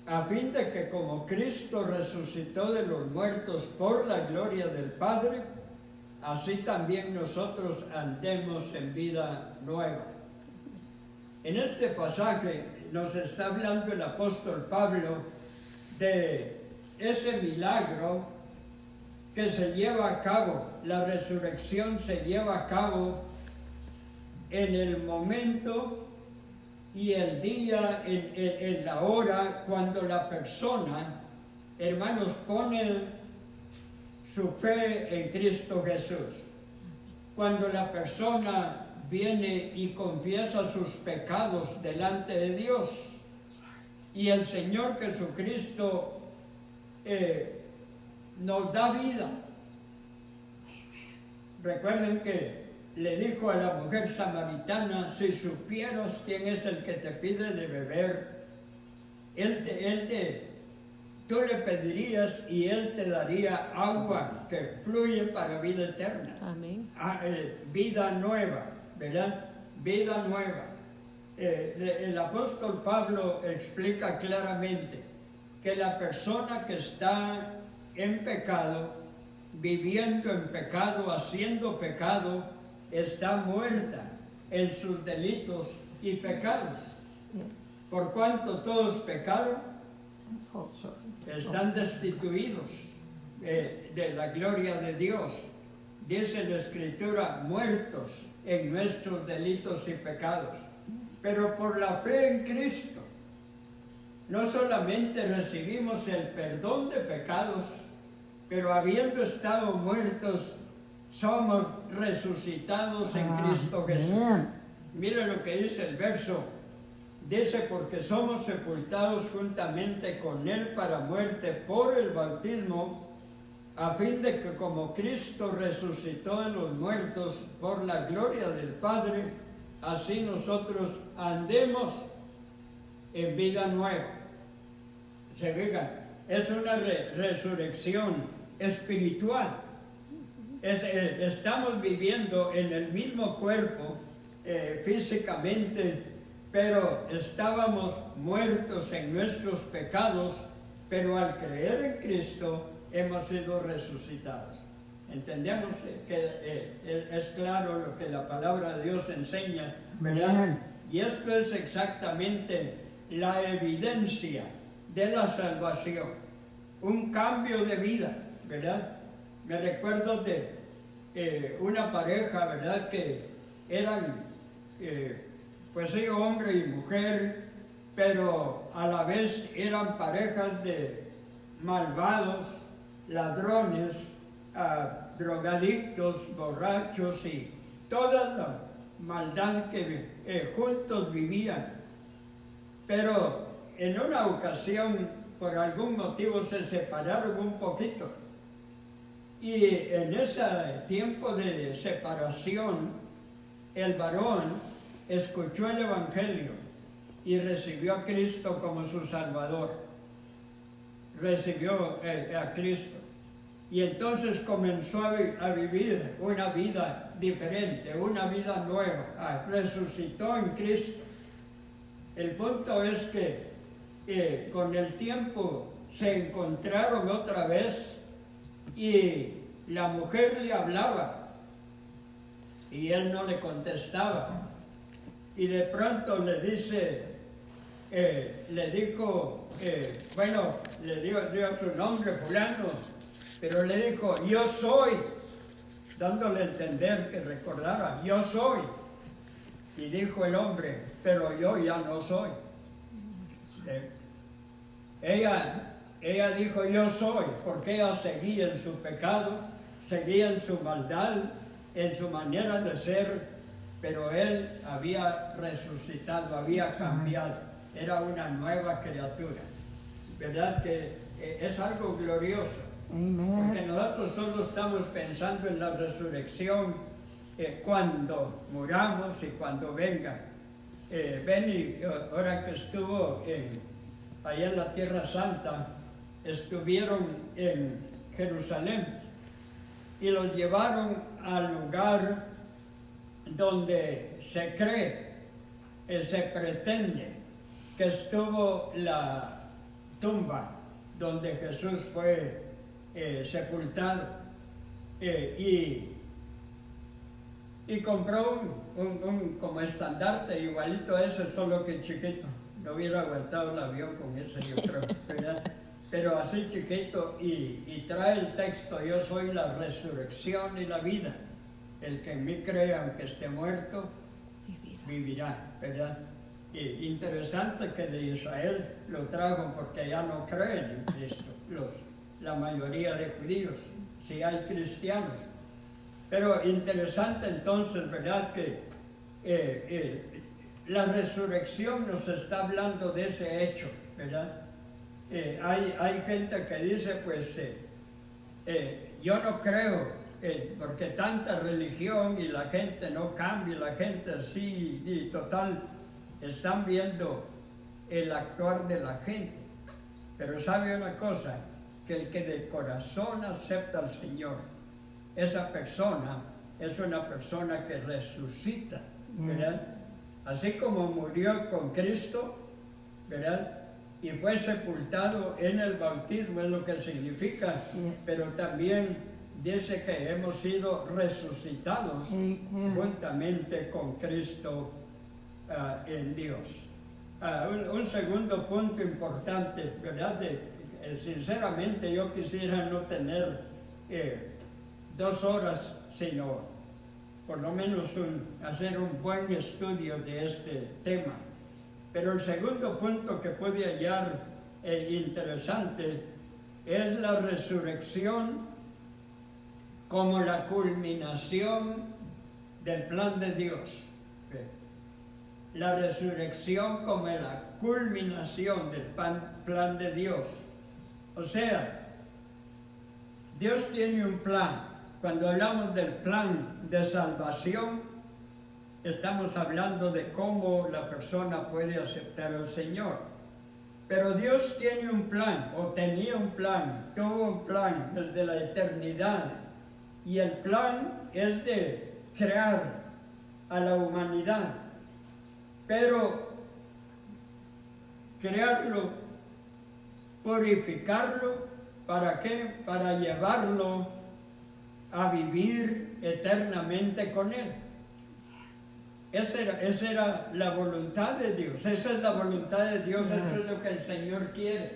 a fin de que como Cristo resucitó de los muertos por la gloria del Padre, así también nosotros andemos en vida nueva. En este pasaje nos está hablando el apóstol Pablo de ese milagro que se lleva a cabo, la resurrección se lleva a cabo en el momento y el día, en la hora, cuando la persona, hermanos, pone su fe en Cristo Jesús. Cuando la persona viene y confiesa sus pecados delante de Dios, y el Señor Jesucristo nos da vida. Recuerden que le dijo a la mujer samaritana, si supieras quién es el que te pide de beber, tú le pedirías y Él te daría agua que fluye para vida eterna. Amén. Vida nueva, ¿verdad? Vida nueva. El apóstol Pablo explica claramente que la persona que está en pecado, viviendo en pecado, haciendo pecado, está muerta en sus delitos y pecados. Yes. Por cuanto todos pecaron, And fall short. están destituidos de la gloria de Dios. Dice la Escritura, muertos en nuestros delitos y pecados. Pero por la fe en Cristo, no solamente recibimos el perdón de pecados, pero habiendo estado muertos, somos resucitados en Cristo Jesús. Amen. Mire lo que dice el verso. Dice, porque somos sepultados juntamente con Él para muerte por el bautismo, a fin de que como Cristo resucitó de los muertos por la gloria del Padre, así nosotros andemos en vida nueva. Se fijan, es una resurrección espiritual. Estamos viviendo en el mismo cuerpo físicamente, pero estábamos muertos en nuestros pecados, pero al creer en Cristo hemos sido resucitados. Entendemos que es claro lo que la palabra de Dios enseña, ¿verdad? Amén. Y esto es exactamente la evidencia de la salvación, un cambio de vida, ¿verdad? Me recuerdo de una pareja, ¿verdad? Que eran, pues sí, hombre y mujer, pero a la vez eran parejas de malvados, ladrones, drogadictos, borrachos y toda la maldad que juntos vivían. Pero en una ocasión, por algún motivo, se separaron un poquito. Y en ese tiempo de separación, el varón escuchó el Evangelio y recibió a Cristo como su Salvador. Recibió a Cristo. Y entonces comenzó a vivir una vida diferente, una vida nueva. Resucitó en Cristo. El punto es que con el tiempo se encontraron otra vez y la mujer le hablaba y él no le contestaba. Y de pronto le dijo, bueno, le dio su nombre, fulano, pero le dijo, yo soy, dándole a entender que recordara, yo soy. Y dijo el hombre, pero yo ya no soy. Ella dijo, yo soy, porque ella seguía en su pecado, seguía en su maldad, en su manera de ser, pero él había resucitado, había cambiado, era una nueva criatura. ¿Verdad que es algo glorioso? Amen. Porque nosotros solo estamos pensando en la resurrección cuando muramos y cuando venga. Benny, ahora que estuvo allá en la Tierra Santa, estuvieron en Jerusalén y los llevaron al lugar donde se cree, se pretende que estuvo la tumba donde Jesús fue sepultado, y compró un como estandarte igualito a ese, solo que chiquito. No hubiera aguantado el avión con ese, yo creo, ¿verdad? Pero así chiquito, y trae el texto, yo soy la resurrección y la vida. El que en mí cree, aunque esté muerto, vivirá, ¿verdad? Y interesante que de Israel lo trajo porque ya no creen en Cristo, la mayoría de judíos, si hay cristianos. Pero interesante entonces, ¿verdad? Que la resurrección nos está hablando de ese hecho, ¿verdad? Hay gente que dice, pues, yo no creo, porque tanta religión y la gente no cambia, la gente así, y total, están viendo el actuar de la gente. Pero sabe una cosa, que el que de corazón acepta al Señor, esa persona es una persona que resucita, ¿verdad? Así como murió con Cristo, ¿verdad? Y fue sepultado en el bautismo, es lo que significa, pero también dice que hemos sido resucitados juntamente con Cristo en Dios. Un segundo punto importante, ¿verdad? Sinceramente yo quisiera no tener 2 horas, sino por lo menos hacer un buen estudio de este tema. Pero el segundo punto que pude hallar interesante es la resurrección como la culminación del plan de Dios. La resurrección como la culminación del plan de Dios. O sea, Dios tiene un plan. Cuando hablamos del plan de salvación, estamos hablando de cómo la persona puede aceptar al Señor. Pero Dios tiene un plan, o tenía un plan, tuvo un plan desde la eternidad. Y el plan es de crear a la humanidad. Pero crearlo, purificarlo, ¿para qué? Para llevarlo a vivir eternamente con Él. Esa era la voluntad de Dios, esa es la voluntad de Dios, eso es lo que el Señor quiere.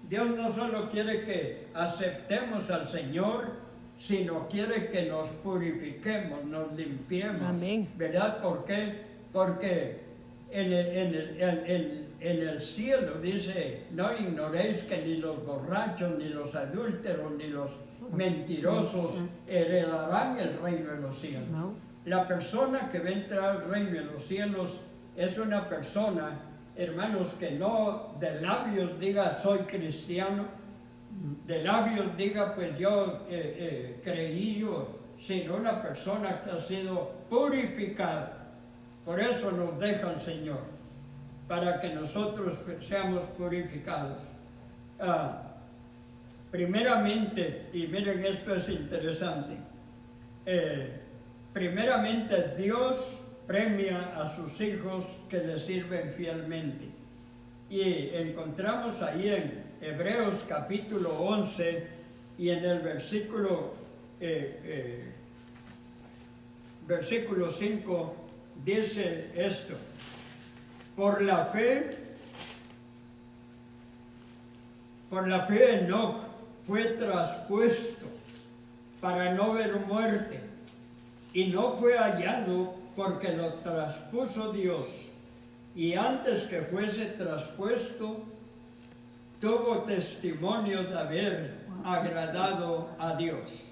Dios no solo quiere que aceptemos al Señor, sino quiere que nos purifiquemos, nos limpiemos. Amén. ¿Verdad? ¿Por qué? Porque en el cielo dice, no ignoréis que ni los borrachos, ni los adúlteros, ni los mentirosos heredarán el reino de los cielos. No. La persona que va a entrar al reino de los cielos es una persona, hermanos, que no de labios diga soy cristiano, de labios diga pues yo creí, sino una persona que ha sido purificada. Por eso nos deja el Señor, para que nosotros seamos purificados. Primeramente, y miren, esto es interesante, primeramente Dios premia a sus hijos que le sirven fielmente. Y encontramos ahí en Hebreos capítulo 11 y en el versículo 5 dice esto: por la fe Enoc fue traspuesto para no ver muerte, y no fue hallado porque lo traspuso Dios, y antes que fuese traspuesto tuvo testimonio de haber agradado a Dios.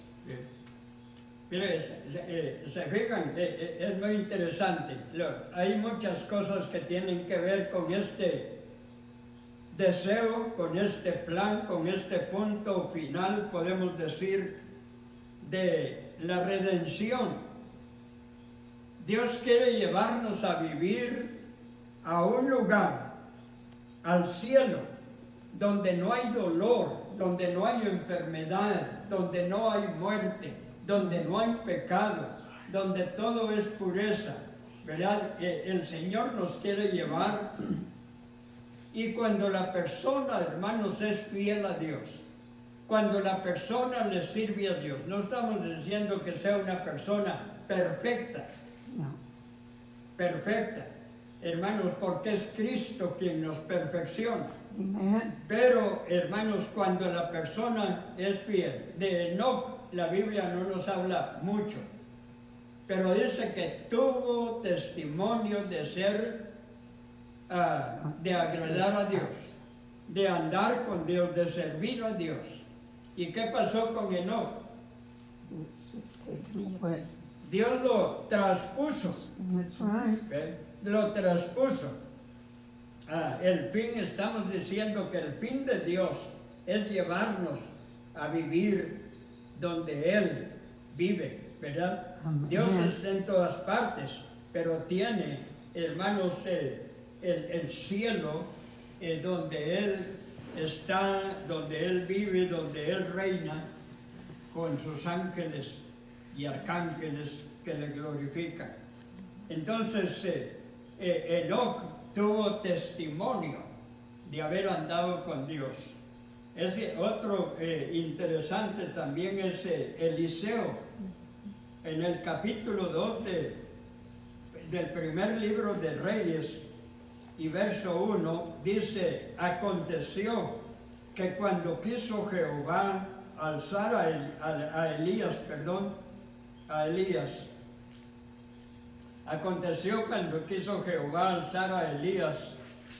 Mire, se fijan, es muy interesante. Hay muchas cosas que tienen que ver con este deseo, con este plan, con este punto final, podemos decir, de la redención. Dios quiere llevarnos a vivir a un lugar, al cielo, donde no hay dolor, donde no hay enfermedad, donde no hay muerte, donde no hay pecado, donde todo es pureza, ¿verdad? El Señor nos quiere llevar. Y cuando la persona, hermanos, es fiel a Dios, cuando la persona le sirve a Dios, no estamos diciendo que sea una persona perfecta, No. perfecta, hermanos, porque es Cristo quien nos perfecciona. Amen. Pero, hermanos, cuando la persona es fiel, de Enoc la Biblia no nos habla mucho, pero dice que tuvo testimonio de ser, de agradar a Dios, de andar con Dios, de servir a Dios. ¿Y qué pasó con Enoc? It's just taken away. Dios lo traspuso. That's right. ¿Ven? Lo traspuso. El fin, estamos diciendo que el fin de Dios es llevarnos a vivir donde Él vive, ¿verdad? Amén. Dios es en todas partes, pero tiene, hermanos, el cielo donde Él está, donde Él vive, donde Él reina con sus ángeles y arcángeles que le glorifican. Entonces, Enoc tuvo testimonio de haber andado con Dios. Ese otro interesante también es Eliseo. En el capítulo 2 del primer libro de Reyes y verso 1 dice: aconteció que cuando quiso Jehová alzar a Elías, aconteció cuando quiso Jehová alzar a Elías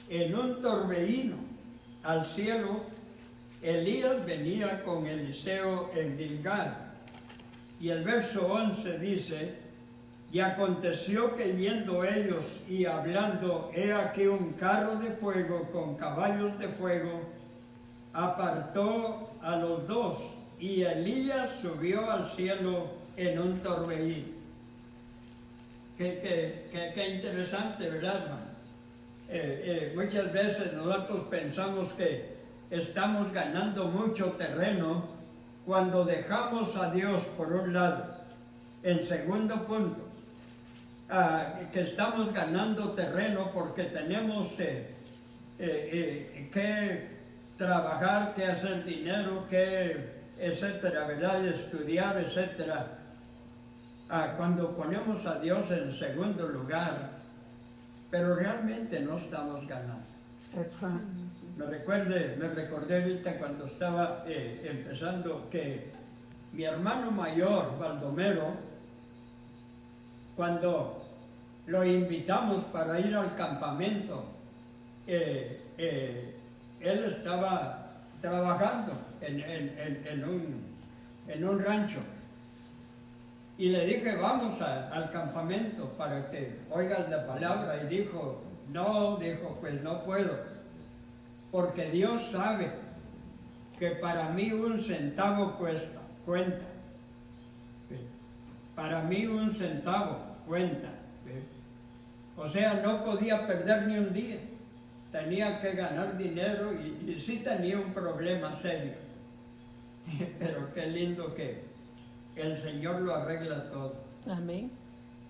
en un torbellino al cielo, Elías venía con Eliseo en Gilgal. Y el verso 11 dice: y aconteció que yendo ellos y hablando, he aquí un carro de fuego con caballos de fuego apartó a los dos, y Elías subió al cielo en un torbellino. Qué interesante, ¿verdad, hermano? Muchas veces nosotros pensamos que estamos ganando mucho terreno cuando dejamos a Dios por un lado. En segundo punto, que estamos ganando terreno porque tenemos que trabajar, que hacer dinero, que etcétera, ¿verdad? Estudiar, etcétera. Cuando ponemos a Dios en segundo lugar, pero realmente no estamos ganando. That's right. Me recordé ahorita cuando estaba empezando que mi hermano mayor, Baldomero, cuando lo invitamos para ir al campamento, él estaba trabajando en un rancho. Y le dije: vamos al campamento para que oigas la palabra. Y dijo: no, pues no puedo, porque Dios sabe que para mí un centavo cuenta. Para mí un centavo cuenta. O sea, no podía perder ni un día. Tenía que ganar dinero y sí tenía un problema serio. Pero qué lindo que el Señor lo arregla todo. Amén.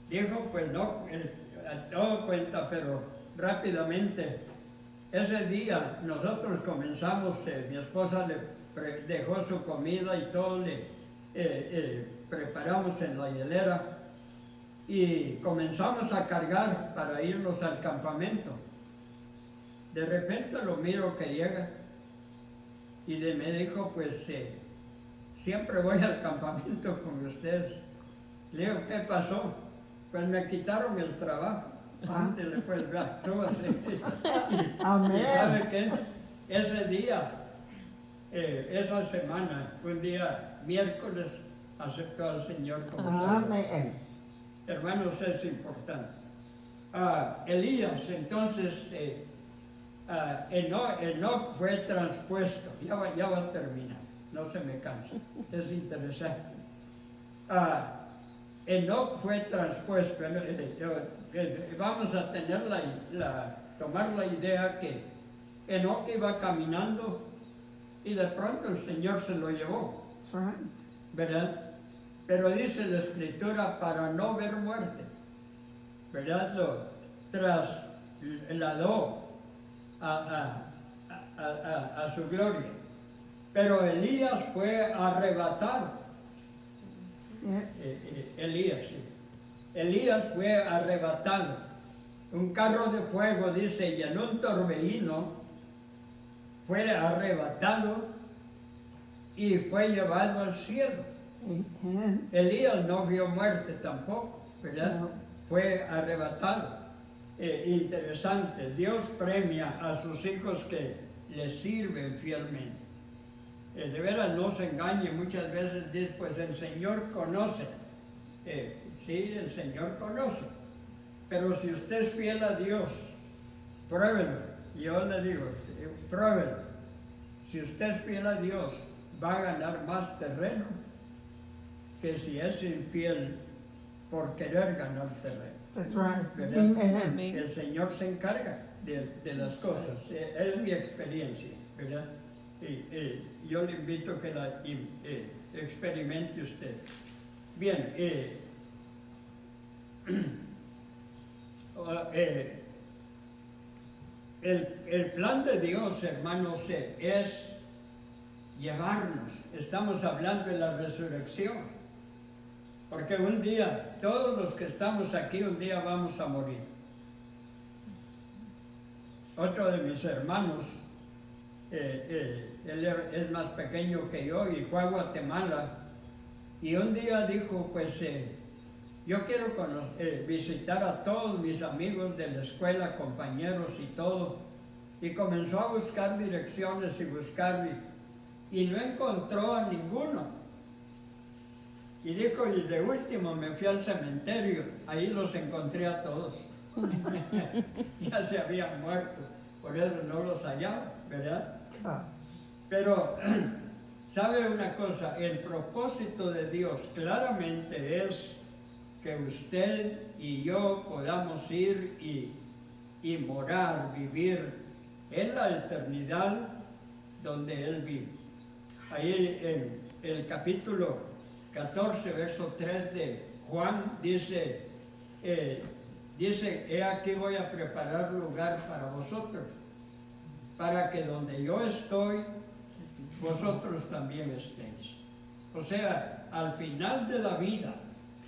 Dijo: pues no, todo cuenta, pero rápidamente. Ese día nosotros comenzamos, mi esposa le dejó su comida y todo, le preparamos en la hielera y comenzamos a cargar para irnos al campamento. De repente lo miro que llega y me dijo: pues siempre voy al campamento con ustedes. Le digo: ¿qué pasó? Pues me quitaron el trabajo. Ándele, pues, vea, súbase. Amén. ¿Y sabe qué? Ese día, esa semana, un día, miércoles, aceptó al Señor como Salvador. Amén. Hermanos, es importante. Elías, entonces, Enoc fue transpuesto. Ya va a terminar, no se me cansa. Es interesante. Enoc fue transpuesto. Vamos a tener tomar la idea que Enoc iba caminando y de pronto el Señor se lo llevó. That's right. ¿Verdad? Pero dice la Escritura: para no ver muerte. ¿Verdad? Lo trasladó a su gloria. Pero Elías fue arrebatado. Yes. Elías fue arrebatado. Un carro de fuego, dice, y en un torbellino fue arrebatado y fue llevado al cielo. Amen. Elías no vio muerte tampoco, ¿verdad? No. Fue arrebatado. Interesante. Dios premia a sus hijos que le sirven fielmente. De veras, no se engañe. Muchas veces dice: pues el Señor conoce. Sí, el Señor conoce. Pero si usted es fiel a Dios, pruébelo. Yo le digo: pruébelo. Si usted es fiel a Dios, va a ganar más terreno que si es infiel por querer ganar terreno. That's right. ¿Verdad? Amen. El Señor se encarga. de las cosas. Es mi experiencia, ¿verdad? Yo le invito a que la experimente usted. Bien, el plan de Dios, hermanos, es llevarnos. Estamos hablando de la resurrección, porque un día, todos los que estamos aquí, un día vamos a morir. Otro de mis hermanos, él es más pequeño que yo y fue a Guatemala, y un día dijo, pues yo quiero visitar a todos mis amigos de la escuela, compañeros y todo, y comenzó a buscar direcciones y buscar, y no encontró a ninguno. Y dijo, y de último me fui al cementerio, ahí los encontré a todos. Ya se habían muerto, por eso no los hallaba, ¿verdad? Pero, ¿sabe una cosa? El propósito de Dios claramente es que usted y yo podamos ir y morar, vivir en la eternidad donde Él vive. Ahí en el capítulo 14, verso 3 de Juan, dice, he aquí voy a preparar lugar para vosotros, para que donde yo estoy, vosotros también estéis. O sea, al final de la vida,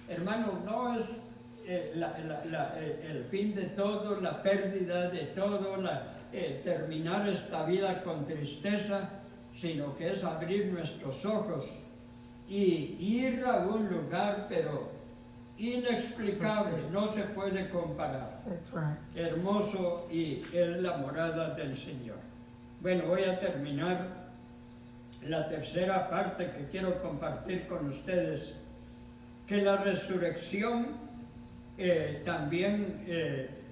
hermanos, no es el fin de todo, la pérdida de todo, terminar esta vida con tristeza, sino que es abrir nuestros ojos y ir a un lugar, pero inexplicable, no se puede comparar. That's right. Hermoso, y es la morada del Señor. Bueno, voy a terminar la tercera parte que quiero compartir con ustedes, que la resurrección también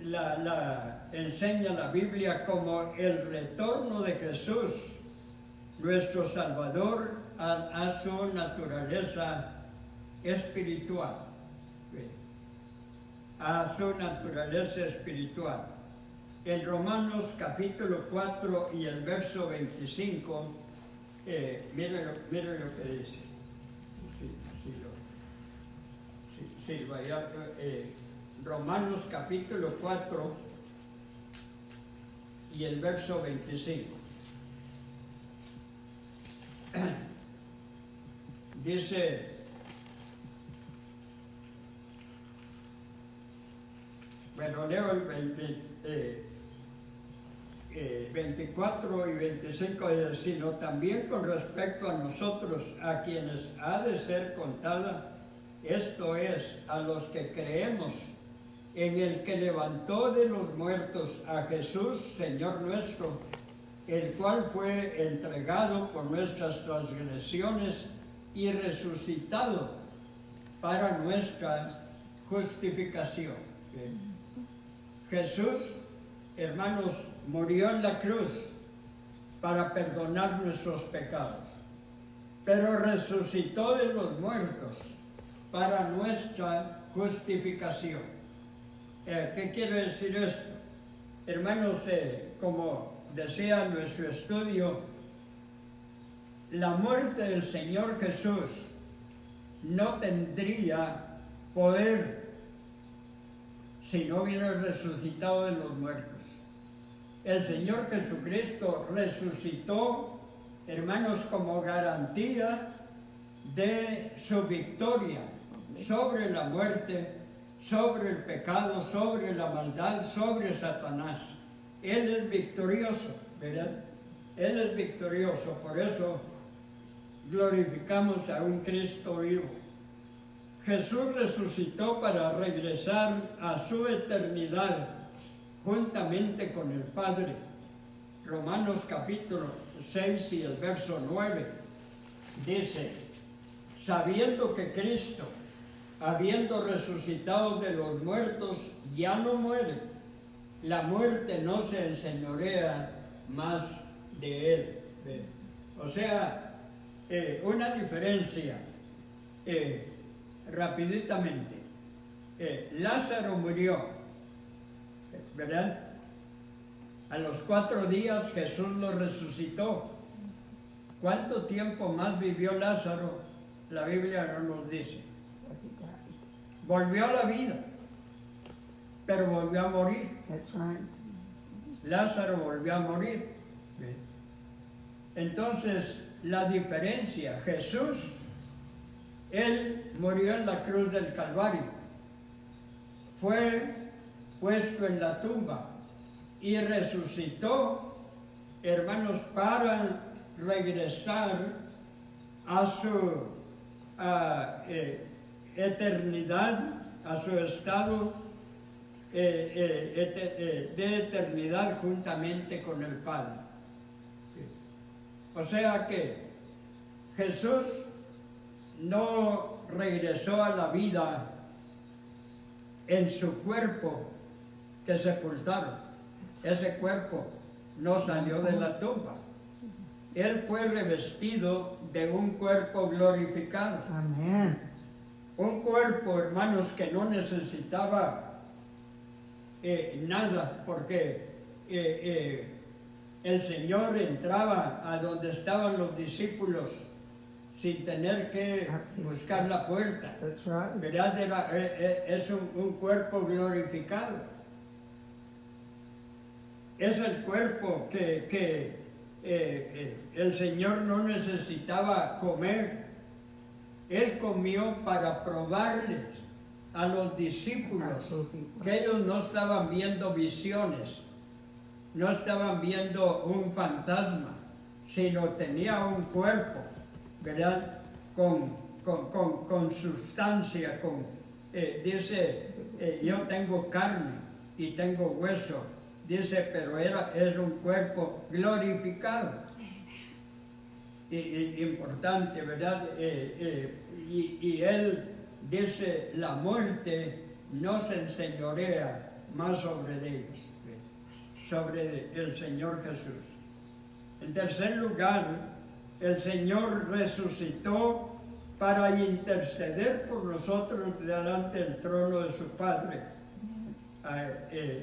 la enseña la Biblia como el retorno de Jesús, nuestro Salvador, a su naturaleza espiritual. A su naturaleza espiritual. En Romanos capítulo 4 y el verso 25, mire lo que dice. Romanos capítulo 4 y el verso 25. Dice, bueno, leo el 24 y 25, sino también con respecto a nosotros, a quienes ha de ser contada, esto es, a los que creemos en el que levantó de los muertos a Jesús, Señor nuestro, el cual fue entregado por nuestras transgresiones y resucitado para nuestra justificación. Jesús, hermanos, murió en la cruz para perdonar nuestros pecados, pero resucitó de los muertos para nuestra justificación. ¿Qué quiere decir esto? Hermanos, como decía nuestro estudio, la muerte del Señor Jesús no tendría poder si no hubiera resucitado de los muertos. El Señor Jesucristo resucitó, hermanos, como garantía de su victoria sobre la muerte, sobre el pecado, sobre la maldad, sobre Satanás. Él es victorioso, ¿verdad? Él es victorioso, por eso glorificamos a un Cristo vivo. Jesús resucitó para regresar a su eternidad juntamente con el Padre. Romanos capítulo 6 y el verso 9 dice, sabiendo que Cristo, habiendo resucitado de los muertos, ya no muere, la muerte no se enseñorea más de él. O sea, una diferencia rapiditamente. Lázaro murió, ¿verdad? A los 4 días Jesús lo resucitó. ¿Cuánto tiempo más vivió Lázaro? La Biblia no nos dice. Volvió a la vida, pero volvió a morir. That's right. Lázaro volvió a morir. Entonces, la diferencia, Jesús, Él murió en la cruz del Calvario, fue puesto en la tumba y resucitó, hermanos, para regresar a su eternidad, a su estado de eternidad juntamente con el Padre. O sea que Jesús no regresó a la vida en su cuerpo que sepultaron. Ese cuerpo no salió de la tumba. Él fue revestido de un cuerpo glorificado. Amén. Un cuerpo, hermanos, que no necesitaba nada, porque el Señor entraba a donde estaban los discípulos sin tener que buscar la puerta. That's right. ¿Verdad? Es un cuerpo glorificado. Es el cuerpo que el Señor no necesitaba comer. Él comió para probarles a los discípulos que ellos no estaban viendo visiones, no estaban viendo un fantasma, sino tenía un cuerpo, ¿verdad? Con sustancia, dice, yo tengo carne y tengo hueso, dice, pero era un cuerpo glorificado. Importante, ¿verdad? Y él dice, la muerte no se enseñorea más sobre ellos, sobre el Señor Jesús. En tercer lugar, el Señor resucitó para interceder por nosotros delante del trono de su Padre.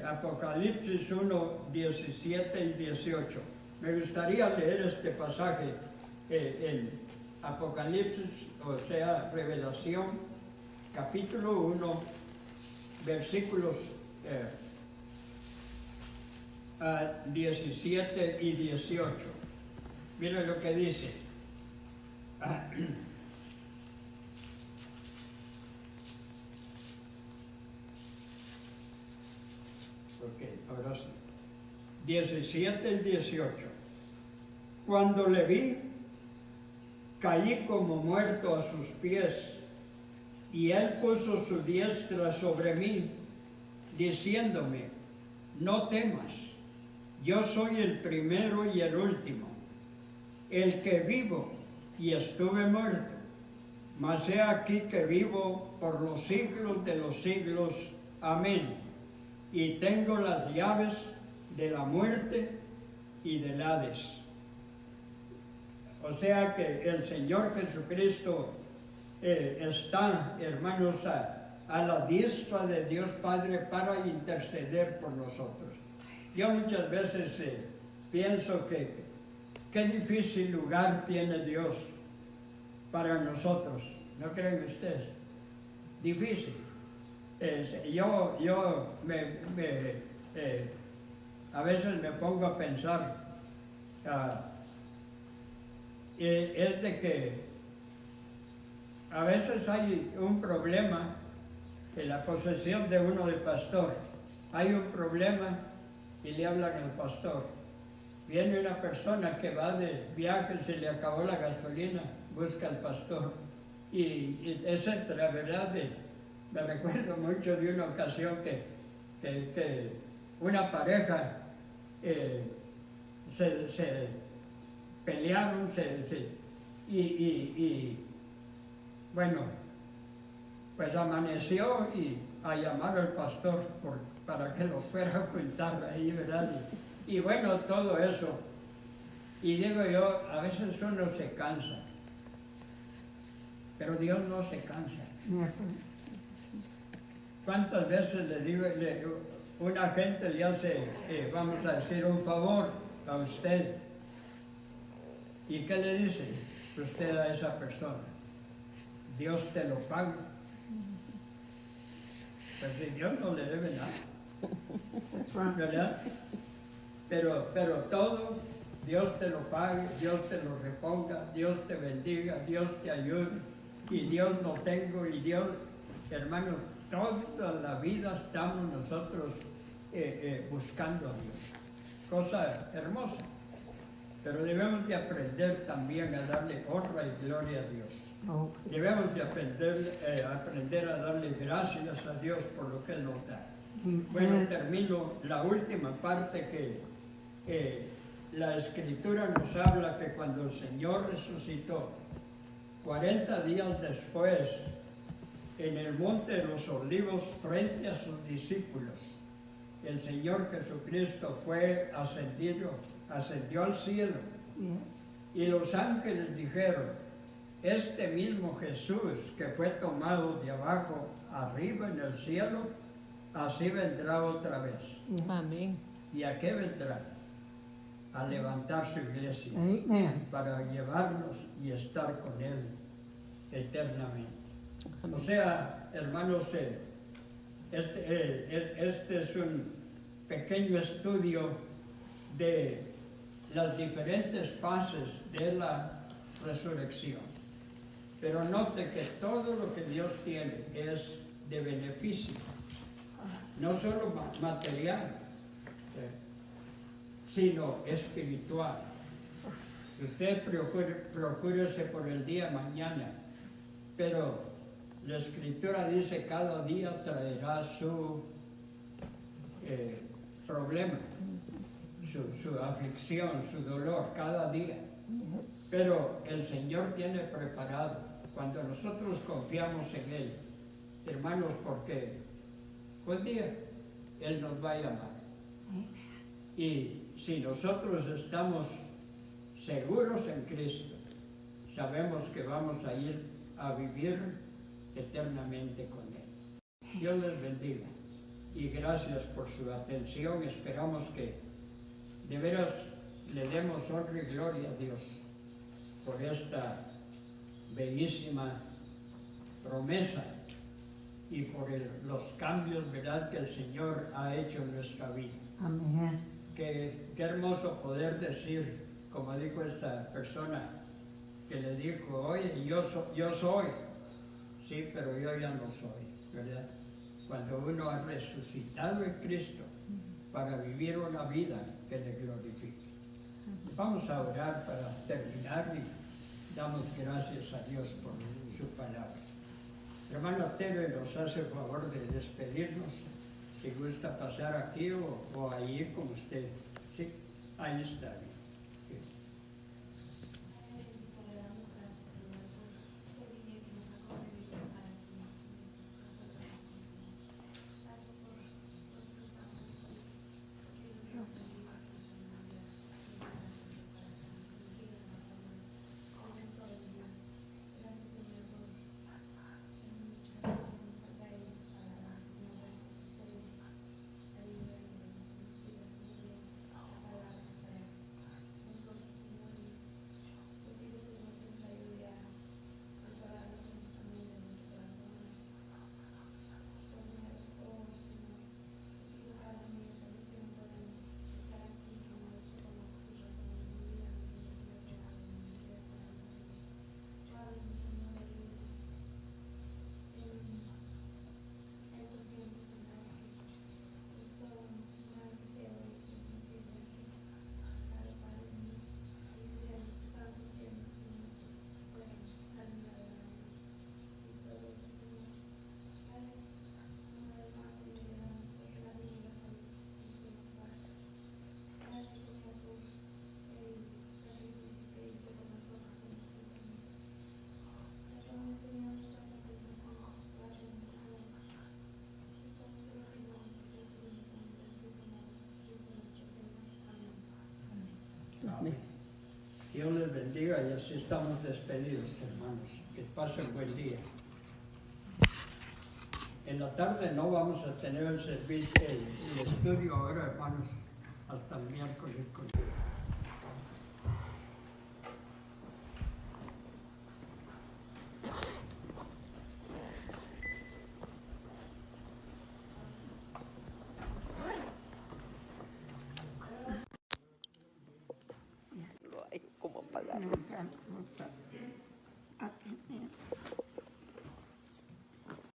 Apocalipsis 1, 17 y 18. Me gustaría leer este pasaje en Apocalipsis, o sea, Revelación, capítulo 1, versículos 17 y 18. Miren lo que dice. Ok, ahora sí. 17 y 18. Cuando le vi, caí como muerto a sus pies, y él puso su diestra sobre mí, diciéndome, no temas, yo soy el primero y el último, el que vivo y estuve muerto, mas he aquí que vivo por los siglos de los siglos. Amén. Y tengo las llaves de la muerte y del Hades. O sea que el Señor Jesucristo está, hermanos, a la diestra de Dios Padre para interceder por nosotros. Yo muchas veces pienso que qué difícil lugar tiene Dios para nosotros. ¿No creen ustedes? Difícil. Yo a veces me pongo a pensar, es de que a veces hay un problema en la posesión de uno de pastor. Hay un problema y le hablan al pastor. Viene una persona que va de viaje, se le acabó la gasolina, busca al pastor, y etcétera, ¿verdad? Me recuerdo mucho de una ocasión que una pareja se pelearon, y bueno, pues amaneció y a llamar al pastor para que los fuera a juntar ahí, ¿verdad? Y bueno, todo eso. Y digo yo, a veces uno se cansa, pero Dios no se cansa. Never. ¿Cuántas veces le digo, una gente le hace, vamos a decir, un favor a usted. ¿Y qué le dice usted a esa persona? Dios te lo paga. Pues si Dios no le debe nada, That's right. ¿verdad? Pero todo, Dios te lo pague, Dios te lo reponga, Dios te bendiga, Dios te ayude, y Dios no tengo, y Dios, hermanos, toda la vida estamos nosotros buscando a Dios. Cosa hermosa. Pero debemos de aprender también a darle honra y gloria a Dios. Oh, Debemos de aprender a darle gracias a Dios por lo que Él nos da. Bueno, termino la última parte que la Escritura nos habla que cuando el Señor resucitó, 40 días después, en el monte de los Olivos, frente a sus discípulos, el Señor Jesucristo ascendió al cielo, yes. y los ángeles dijeron: este mismo Jesús que fue tomado de abajo arriba en el cielo, así vendrá otra vez. Amén. ¿Y a qué vendrá? A levantar su iglesia Amen. para llevarnos y estar con Él eternamente. O sea, hermanos, este es un pequeño estudio de las diferentes fases de la resurrección. Pero note que todo lo que Dios tiene es de beneficio, no solo material, sino espiritual. Usted procúrese por el día mañana, pero la Escritura dice: cada día traerá su problema, su aflicción, su dolor, cada día. Yes. Pero el Señor tiene preparado, cuando nosotros confiamos en Él, hermanos, porque un día Él nos va a llamar. Y si nosotros estamos seguros en Cristo, sabemos que vamos a ir a vivir eternamente con Él. Dios les bendiga y gracias por su atención. Esperamos que de veras le demos honra y gloria a Dios por esta bellísima promesa y por los cambios, ¿verdad?, que el Señor ha hecho en nuestra vida. Amen. Qué hermoso poder decir, como dijo esta persona que le dijo: oye, yo soy, sí, pero yo ya no soy, ¿verdad? Cuando uno ha resucitado en Cristo para vivir una vida que le glorifique. Vamos a orar para terminar y damos gracias a Dios por su palabra. Hermano Tere nos hace el favor de despedirnos. Si gusta pasar aquí o ahí con usted. Sí, ahí está. Sí. Amén. Dios les bendiga y así estamos despedidos, hermanos. Que pasen buen día. En la tarde no vamos a tener el servicio, el estudio ahora, hermanos, hasta el miércoles. No hay cómo pagarlo. Vamos a tener